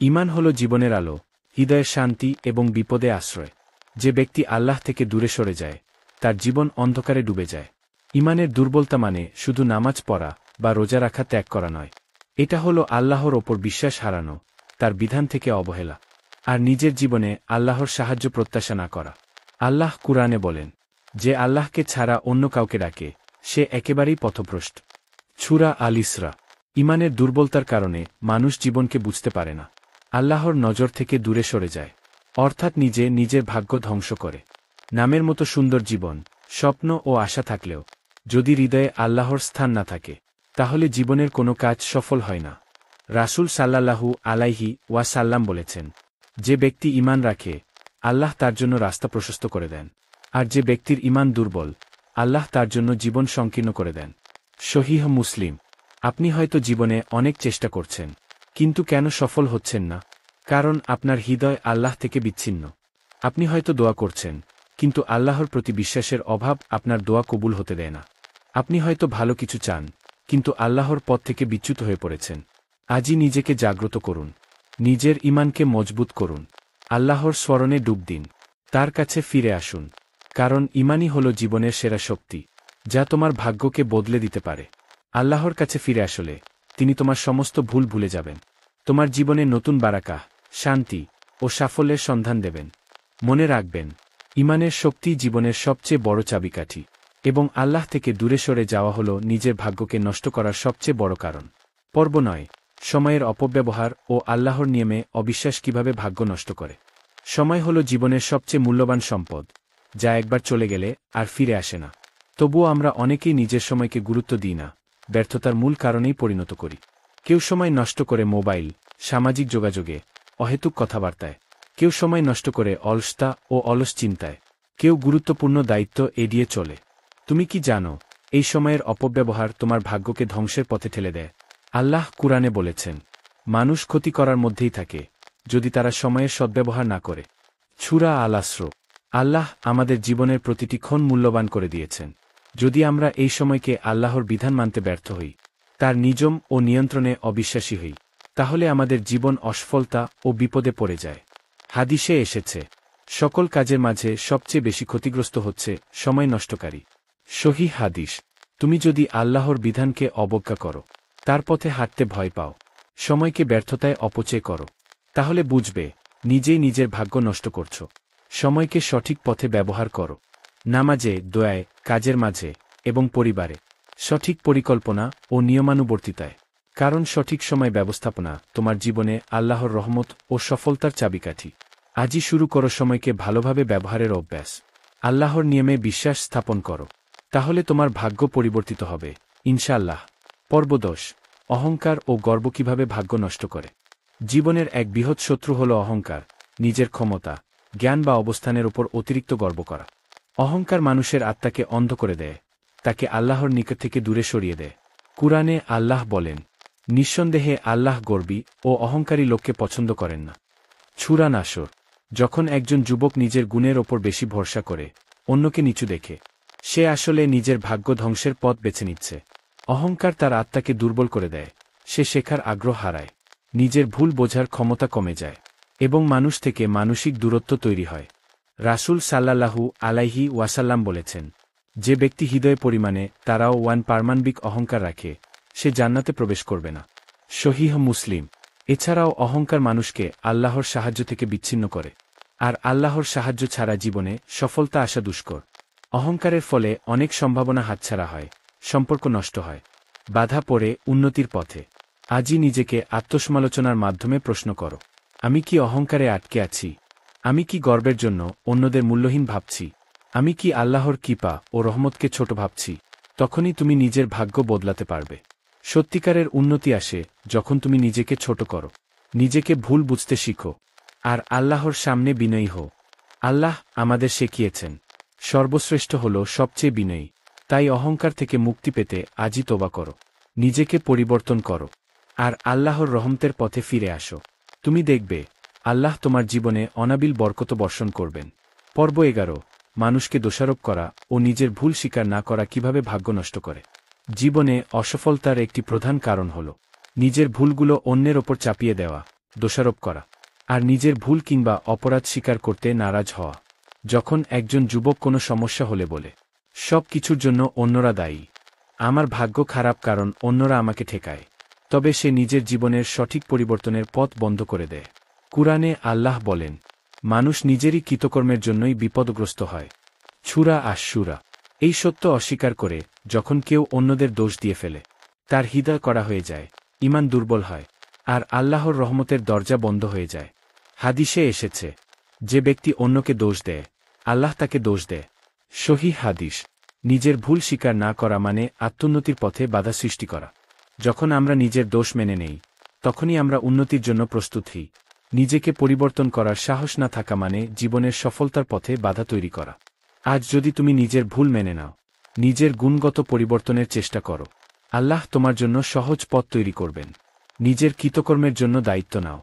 ঈমান হল জীবনের আলো, হৃদয়ের শান্তি এবং বিপদে আশ্রয়। যে ব্যক্তি আল্লাহ থেকে দূরে সরে যায়, তার জীবন অন্ধকারে ডুবে যায়। ঈমানের দুর্বলতা মানে শুধু নামাজ পড়া বা রোজা রাখা ত্যাগ করা নয়। এটা হলো আল্লাহর ওপর বিশ্বাস হারানো, তার বিধান থেকে অবহেলা, আর নিজের জীবনে আল্লাহর সাহায্য প্রত্যাশা না করা। আল্লাহ কুরআনে বলেন, যে আল্লাহকে ছাড়া অন্য কাউকে ডাকে, সে একেবারেই পথভ্রষ্ট। সূরা আল-ইসরা। ঈমানের দুর্বলতার কারণে মানুষ জীবনকে বুঝতে পারে না, আল্লাহর নজর থেকে দূরে সরে যায়, অর্থাৎ নিজের ভাগ্য ধ্বংস করে। নামের মতো সুন্দর জীবন, স্বপ্ন ও আশা থাকলেও যদি হৃদয়ে আল্লাহর স্থান না থাকে, তাহলে জীবনের কোনো কাজ সফল হয় না। রাসূল সাল্লাল্লাহু আলাইহি ওয়াসাল্লাম বলেছেন, যে ব্যক্তি ঈমান রাখে, আল্লাহ তার জন্য রাস্তা প্রশস্ত করে দেন, আর যে ব্যক্তির ঈমান দুর্বল, আল্লাহ তার জন্য জীবন সংকীর্ণ করে দেন। সহিহ মুসলিম। আপনি হয়তো জীবনে অনেক চেষ্টা করছেন, কিন্তু কেন সফল হচ্ছেন না? কারণ আপনার হৃদয় আল্লাহ থেকে বিচ্ছিন্ন। আপনি হয়তো দোয়া করছেন, কিন্তু আল্লাহর প্রতি বিশ্বাসের অভাব আপনার দোয়া কবুল হতে দেয় না। আপনি হয়তো ভালো কিছু চান, কিন্তু আল্লাহর পথ থেকে বিচ্যুত হয়ে পড়েছেন। আজই নিজেকে জাগ্রত করুন, নিজের ঈমানকে মজবুত করুন, আল্লাহর স্মরণে ডুব দিন, তার কাছে ফিরে আসুন। কারণ ঈমানই হল জীবনের সেরা শক্তি, যা তোমার ভাগ্যকে বদলে দিতে পারে। আল্লাহর কাছে ফিরে আসলে তিনি তোমার সমস্ত ভুল ভুলে যাবেন, তোমার জীবনে নতুন বারাকাহ, শান্তি ও সাফল্যের সন্ধান দেবেন। মনে রাখবেন, ঈমানের শক্তি জীবনের সবচেয়ে বড় চাবিকাঠি, এবং আল্লাহ থেকে দূরে সরে যাওয়া হল নিজের ভাগ্যকে নষ্ট করার সবচেয়ে বড় কারণ। পর্ব 9। সময়ের অপব্যবহার ও আল্লাহর নিয়মে অবিশ্বাস কিভাবে ভাগ্য নষ্ট করে। সময় হল জীবনের সবচেয়ে মূল্যবান সম্পদ, যা একবার চলে গেলে আর ফিরে আসে না। তবুও আমরা অনেকেই নিজের সময়কে গুরুত্ব দিই না, ব্যর্থতার মূল কারণেই পরিণত করি। কেউ সময় নষ্ট করে মোবাইল, সামাজিক যোগাযোগে, অহেতুক কথাবার্তায়। কেউ সময় নষ্ট করে অলসতা ও অলস চিন্তায়। কেউ গুরুত্বপূর্ণ দায়িত্ব এড়িয়ে চলে। তুমি কি জানো, এই সময়ের অপব্যবহার তোমার ভাগ্যকে ধ্বংসের পথে ঠেলে দেয়? আল্লাহ কুরআনে বলেছেন, মানুষ ক্ষতি করার মধ্যেই থাকে যদি তারা সময়ের সদ্ব্যবহার না করে। সূরা আল-আসর। আল্লাহ আমাদের জীবনের প্রতিটি ক্ষণ মূল্যবান করে দিয়েছেন। যদি আমরা এই সময়কে আল্লাহর বিধান মানতে ব্যর্থ হই, তার নিযম ও নিয়ন্ত্রণে অবিশ্বাসী হই, তাহলে আমাদের জীবন অসফলতা ও বিপদে পড়ে যায়। হাদিসে এসেছে, সকল কাজের মাঝে সবচেয়ে বেশি ক্ষতিগ্রস্ত হচ্ছে সময় নষ্টকারী। সহিহ হাদিস। তুমি যদি আল্লাহর বিধানকে অবজ্ঞা করো, তার পথে হাঁটতে ভয় পাও, সময়কে ব্যর্থতায় অপচয় করো, তাহলে বুঝবে নিজেই নিজের ভাগ্য নষ্ট করছ। সময়কে সঠিক পথে ব্যবহার করো। নামাজে, দোয়ায়, কাজের মাঝে এবং পরিবারে। সঠিক পরিকল্পনা ও নিয়মানুবর্তিতায়। কারণ সঠিক সময় ব্যবস্থাপনা তোমার জীবনে আল্লাহর রহমত ও সফলতার চাবিকাঠি। আজই শুরু করো সময়কে ভালোভাবে ব্যবহারের অভ্যাস। আল্লাহর নিয়মে বিশ্বাস স্থাপন করো, তাহলে তোমার ভাগ্য পরিবর্তিত হবে, ইনশাআল্লাহ। পর্ব 10। অহংকার ও গর্ব কিভাবে ভাগ্য নষ্ট করে। জীবনের এক বৃহৎ শত্রু হল অহংকার, নিজের ক্ষমতা, জ্ঞান বা অবস্থানের উপর অতিরিক্ত গর্ব করা। অহংকার মানুষের আত্মাকে অন্ধ করে দেয়, তাকে আল্লাহর নিকট থেকে দূরে সরিয়ে দেয়। কুরআনে আল্লাহ বলেন, নিঃসন্দেহে আল্লাহ গর্বী ও অহংকারী লোককে পছন্দ করেন না। সূরা নাসর। যখন একজন যুবক নিজের গুণের ওপর বেশি ভরসা করে, অন্যকে নিচু দেখে, সে আসলে নিজের ভাগ্য ধ্বংসের পথ বেছে নিচ্ছে। অহংকার তার আত্মাকে দুর্বল করে দেয়, সে শেখার আগ্রহ হারায়, নিজের ভুল বোঝার ক্ষমতা কমে যায়, এবং মানুষ থেকে মানসিক দূরত্ব তৈরি হয়। রাসূল সাল্লাল্লাহু আলাইহি ওয়াসাল্লাম বলেছেন, যে ব্যক্তি হৃদয় পরিমাণে তারাও পারমাণবিক অহংকার রাখে, সে জান্নাতে প্রবেশ করবে না। সহিহ মুসলিম। এছাড়াও অহংকার মানুষকে আল্লাহর সাহায্য থেকে বিচ্ছিন্ন করে, আর আল্লাহর সাহায্য ছাড়া জীবনে সফলতা আসা দুষ্কর। অহংকারের ফলে অনেক সম্ভাবনা হাতছাড়া হয়, সম্পর্ক নষ্ট হয়, বাধা পড়ে উন্নতির পথে। আজই নিজেকে আত্মসমালোচনার মাধ্যমে প্রশ্ন করো, আমি কি অহংকারে আটকে আছি? আমি কি গর্বের জন্য অন্যদের মূল্যহীন ভাবছি? আমি কি আল্লাহর কৃপা ও রহমতকে ছোট ভাবছি? তখনই তুমি নিজের ভাগ্য বদলাতে পারবে। সত্যিকারের উন্নতি আসে যখন তুমি নিজেকে ছোট করো, নিজেকে ভুল বুঝতে শিখো, আর আল্লাহর সামনে বিনয়ী হও। আল্লাহ আমাদের শিখিয়েছেন, সর্বশ্রেষ্ঠ হল সবচেয়ে বিনয়ী। তাই অহংকার থেকে মুক্তি পেতে আজই তওবা করো, নিজেকে পরিবর্তন করো, আর আল্লাহর রহমতের পথে ফিরে আসো। তুমি দেখবে আল্লাহ তোমার জীবনে অনাবিল বরকত বর্ষণ করবেন। পর্ব 11। মানুষকে দোষারোপ করা ও নিজের ভুল স্বীকার না করা কিভাবে ভাগ্য নষ্ট করে। জীবনে অসফলতার একটি প্রধান কারণ হল নিজের ভুলগুলো অন্যের ওপর চাপিয়ে দেওয়া, দোষারোপ করা, আর নিজের ভুল কিংবা অপরাধ স্বীকার করতে নারাজ হওয়া। যখন একজন যুবক কোনো সমস্যা হলে বলে, সব কিছুর জন্য অন্যরা দায়ী, আমার ভাগ্য খারাপ কারণ অন্যরা আমাকে ঠেকায়, তবে সে নিজের জীবনের সঠিক পরিবর্তনের পথ বন্ধ করে দেয়। কুরআনে আল্লাহ বলেন, মানুষ নিজেরই কৃতকর্মের জন্যই বিপদগ্রস্ত হয়। সূরা আশ-শূরা। এই সত্য অস্বীকার করে যখন কেউ অন্যদের দোষ দিয়ে ফেলে, তার হৃদয় কড়া হয়ে যায়, ঈমান দুর্বল হয়, আর আল্লাহর রহমতের দরজা বন্ধ হয়ে যায়। হাদিসে এসেছে, যে ব্যক্তি অন্যকে দোষ দেয়, আল্লাহ তাকে দোষ দেয়। সহিহ হাদিস। নিজের ভুল স্বীকার না করা মানে আত্মোন্নতির পথে বাধা সৃষ্টি করা। যখন আমরা নিজের দোষ মেনে নেই, তখনই আমরা উন্নতির জন্য প্রস্তুত হই। নিজেকে পরিবর্তন করার সাহস না থাকা মানে জীবনের সফলতার পথে বাধা তৈরি করা। আজ যদি তুমি নিজের ভুল মেনে নাও, নিজের গুণগত পরিবর্তনের চেষ্টা করো, আল্লাহ তোমার জন্য সহজ পথ তৈরি করবেন। নিজের কৃতকর্মের জন্য দায়িত্ব নাও,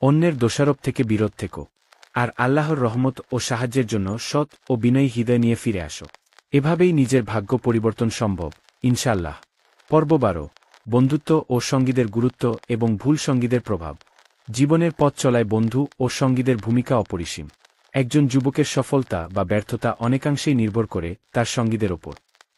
অন্যের দোষারোপ থেকে বিরত থেকো, আর আল্লাহর রহমত ও সাহায্যের জন্য সৎ ও বিনয়ী হৃদয় নিয়ে ফিরে আসো। এভাবেই নিজের ভাগ্য পরিবর্তন সম্ভব, ইনশাআল্লাহ। পর্ব 12। বন্ধুত্ব ও সঙ্গীদের গুরুত্ব এবং ভুল সঙ্গীদের প্রভাব। জীবনের পথ চলায় বন্ধু ও সঙ্গীদের ভূমিকা অপরিসীম। একজন যুবকের সফলতা বা ব্যর্থতা অনেকাংশেই নির্ভর করে তার সঙ্গীদের ওপর।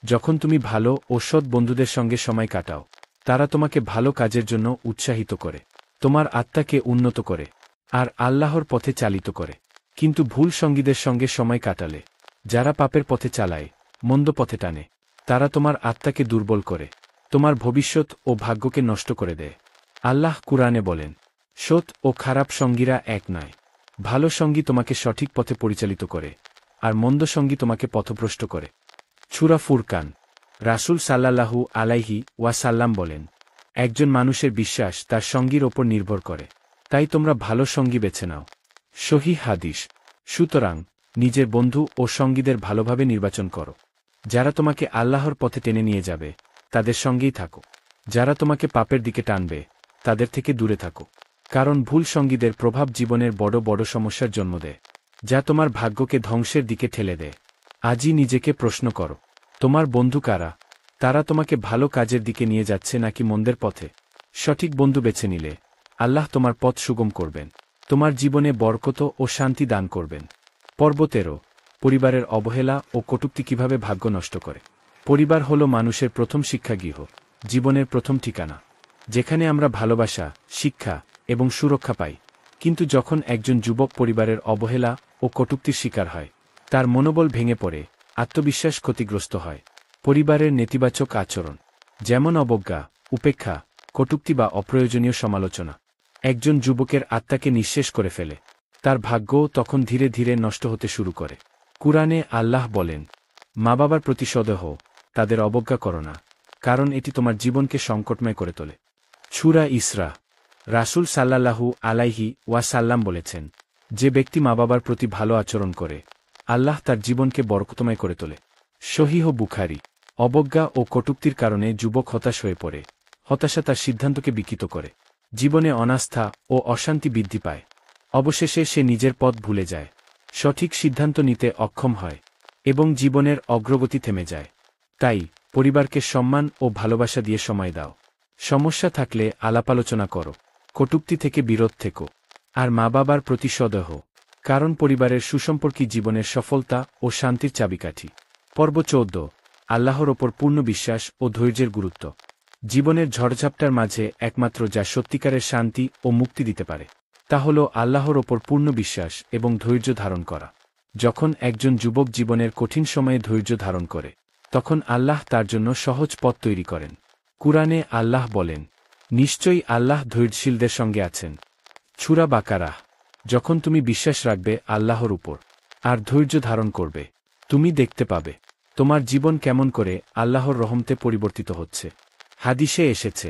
যখন তুমি ভালো ও সৎ বন্ধুদের সঙ্গে সময় কাটাও, তারা তোমাকে ভালো কাজের জন্য উৎসাহিত করে, তোমার আত্মাকে উন্নত করে, আর আল্লাহর পথে চালিত করে। কিন্তু ভুল সঙ্গীদের সঙ্গে সময় কাটালে, যারা পাপের পথে চালায়, মন্দ পথে টানে, তারা তোমার আত্মাকে দুর্বল করে, তোমার ভবিষ্যৎ ও ভাগ্যকে নষ্ট করে দেয়। আল্লাহ কুরআনে বলেন, সৎ ও খারাপ সঙ্গীরা এক নয়। ভালো সঙ্গী তোমাকে সঠিক পথে পরিচালিত করে, আর মন্দ সঙ্গী তোমাকে পথভ্রষ্ট করে। সূরা ফুরকান। রাসূল সাল্লাল্লাহু আলাইহি ওয়াসাল্লাম বলেন, একজন মানুষের বিশ্বাস তার সঙ্গীর ওপর নির্ভর করে, তাই তোমরা ভালো সঙ্গী বেছে নাও। সহিহ হাদিস। সুতরাং নিজের বন্ধু ও সঙ্গীদের ভালোভাবে নির্বাচন করো। যারা তোমাকে আল্লাহর পথে টেনে নিয়ে যাবে তাদের সঙ্গেই থাকো। যারা তোমাকে পাপের দিকে টানবে তাদের থেকে দূরে থাকো। কারণ ভুল সঙ্গীদের প্রভাব জীবনের বড় বড় সমস্যার জন্ম দেয়, যা তোমার ভাগ্যকে ধ্বংসের দিকে ঠেলে দেয়। আজই নিজেকে প্রশ্ন করো, তোমার বন্ধু কারা? তারা তোমাকে ভালো কাজের দিকে নিয়ে যাচ্ছে নাকি মন্দের পথে? সঠিক বন্ধু বেছে নিলে আল্লাহ তোমার পথ সুগম করবেন, তোমার জীবনে বরকত ও শান্তি দান করবেন। পর্ব 13। পরিবারের অবহেলা ও কটূক্তি কিভাবে ভাগ্য নষ্ট করে। পরিবার হল মানুষের প্রথম শিক্ষাগৃহ, জীবনের প্রথম ঠিকানা, যেখানে আমরা ভালোবাসা, শিক্ষা এবং সুরক্ষা পাই। কিন্তু যখন একজন যুবক পরিবারের অবহেলা ও কটূক্তির শিকার হয়, তার মনোবল ভেঙে পড়ে, আত্মবিশ্বাস ক্ষতিগ্রস্ত হয়। পরিবারের নেতিবাচক আচরণ, যেমন অবজ্ঞা, উপেক্ষা, কটূক্তি বা অপ্রয়োজনীয় সমালোচনা, একজন যুবকের আত্মাকে নিঃশেষ করে ফেলে। তার ভাগ্যও তখন ধীরে ধীরে নষ্ট হতে শুরু করে। কুরআনে আল্লাহ বলেন, মা বাবার প্রতি সদয় হও, তাদের অবজ্ঞা করো না, কারণ এটি তোমার জীবনকে সংকটময় করে তোলে। সূরা ইসরা। রাসূল সাল্লাল্লাহু আলাইহি ওয়াসাল্লাম বলেছেন, যে ব্যক্তি মা বাবার প্রতি ভালো আচরণ করে, আল্লাহ তার জীবনকে বরকতময় করে তোলে। সহিহ বুখারী। অবজ্ঞা ও কটূক্তির কারণে যুবক হতাশ হয়ে পড়ে। হতাশা তার সিদ্ধান্তকে বিকৃত করে। জীবনে অনাস্থা ও অশান্তি বৃদ্ধি পায়। অবশেষে সে নিজের পথ ভুলে যায়, সঠিক সিদ্ধান্ত নিতে অক্ষম হয় এবং জীবনের অগ্রগতি থেমে যায়। তাই পরিবারকে সম্মান ও ভালোবাসা দিয়ে সময় দাও। সমস্যা থাকলে আলাপ আলোচনা করো, কটূক্তি থেকে বিরত থেকো, আর মা বাবার প্রতি সদয় হও, কারণ পরিবারের সুসম্পর্কই জীবনের সফলতা ও শান্তির চাবিকাঠি। পর্ব 14। আল্লাহর ওপর পূর্ণ বিশ্বাস ও ধৈর্যের গুরুত্ব। জীবনের ঝড়ঝাপটার মাঝে একমাত্র যা সত্যিকারের শান্তি ও মুক্তি দিতে পারে, তা হল আল্লাহর ওপর পূর্ণ বিশ্বাস এবং ধৈর্য ধারণ করা। যখন একজন যুবক জীবনের কঠিন সময়ে ধৈর্য ধারণ করে, তখন আল্লাহ তার জন্য সহজ পথ তৈরি করেন। কুরআনে আল্লাহ বলেন, নিশ্চয়ই আল্লাহ ধৈর্যশীলদের সঙ্গে আছেন। সূরা বাকারাহ। যখন তুমি বিশ্বাস রাখবে আল্লাহর উপর আর ধৈর্য ধারণ করবে, তুমি দেখতে পাবে তোমার জীবন কেমন করে আল্লাহর রহমতে পরিবর্তিত হচ্ছে। হাদিসে এসেছে,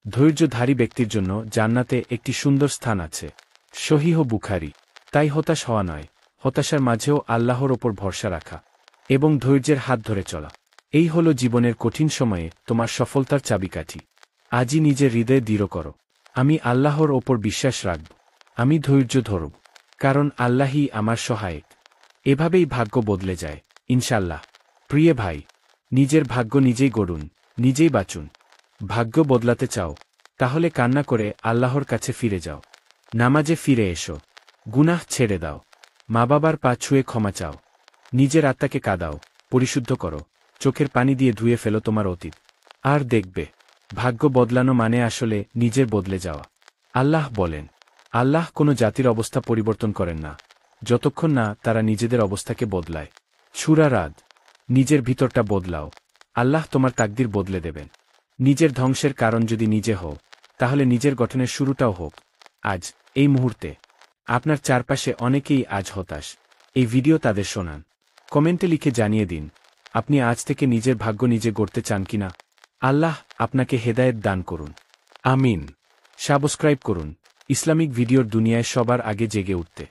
ধৈর্যধারী ব্যক্তির জন্য জান্নাতে একটি সুন্দর স্থান আছে। সহিহ বুখারী। তাই হতাশ হওয়া নয়, হতাশার মাঝেও আল্লাহর ওপর ভরসা রাখা এবং ধৈর্যের হাত ধরে চলা, এই হল জীবনের কঠিন সময়ে তোমার সফলতার চাবিকাঠি। আজই নিজের হৃদয়ে দৃঢ় করো, আমি আল্লাহর ওপর বিশ্বাস রাখব, আমি ধৈর্য ধরব, কারণ আল্লাহই আমার সহায়ক। এভাবেই ভাগ্য বদলে যায়, ইনশাল্লাহ। প্রিয় ভাই, নিজের ভাগ্য নিজেই গড়ুন, নিজেই বাঁচুন। ভাগ্য বদলাতে চাও? তাহলে কান্না করে আল্লাহর কাছে ফিরে যাও, নামাজে ফিরে এসো, গুনাহ ছেড়ে দাও, মা বাবার পা ছুঁয়ে ক্ষমা চাও, নিজের আত্মাকে কাঁদাও, পরিশুদ্ধ করো, চোখের পানি দিয়ে ধুয়ে ফেলো তোমার অতীত। আর দেখবে, ভাগ্য বদলানো মানে আসলে নিজের বদলে যাওয়া। আল্লাহ বলেন, আল্লাহ কোনো জাতির অবস্থা পরিবর্তন করেন না, যতক্ষণ না তারা নিজেদের অবস্থাকে বদলায়। সূরা রাদ। নিজের ভিতরটা বদলাও, আল্লাহ তোমার তাকদির বদলে দেবেন। নিজের ধ্বংসের কারণ যদি নিজে হও, তাহলে নিজের গঠনের শুরুটাও হোক আজ, এই মুহূর্তে। আপনার চারপাশে অনেকেই আজ হতাশ, এই ভিডিও তাদের শোনান। কমেন্টে লিখে জানিয়ে দিন, আপনি আজ থেকে নিজের ভাগ্য নিজে গড়তে চান কিনা। আল্লাহ আপনাকে হেদায়েত দান করুন, আমিন। সাবস্ক্রাইব করুন ইসলামিক ভিডিওর দুনিয়ায় সবার আগে জেগে উঠতে।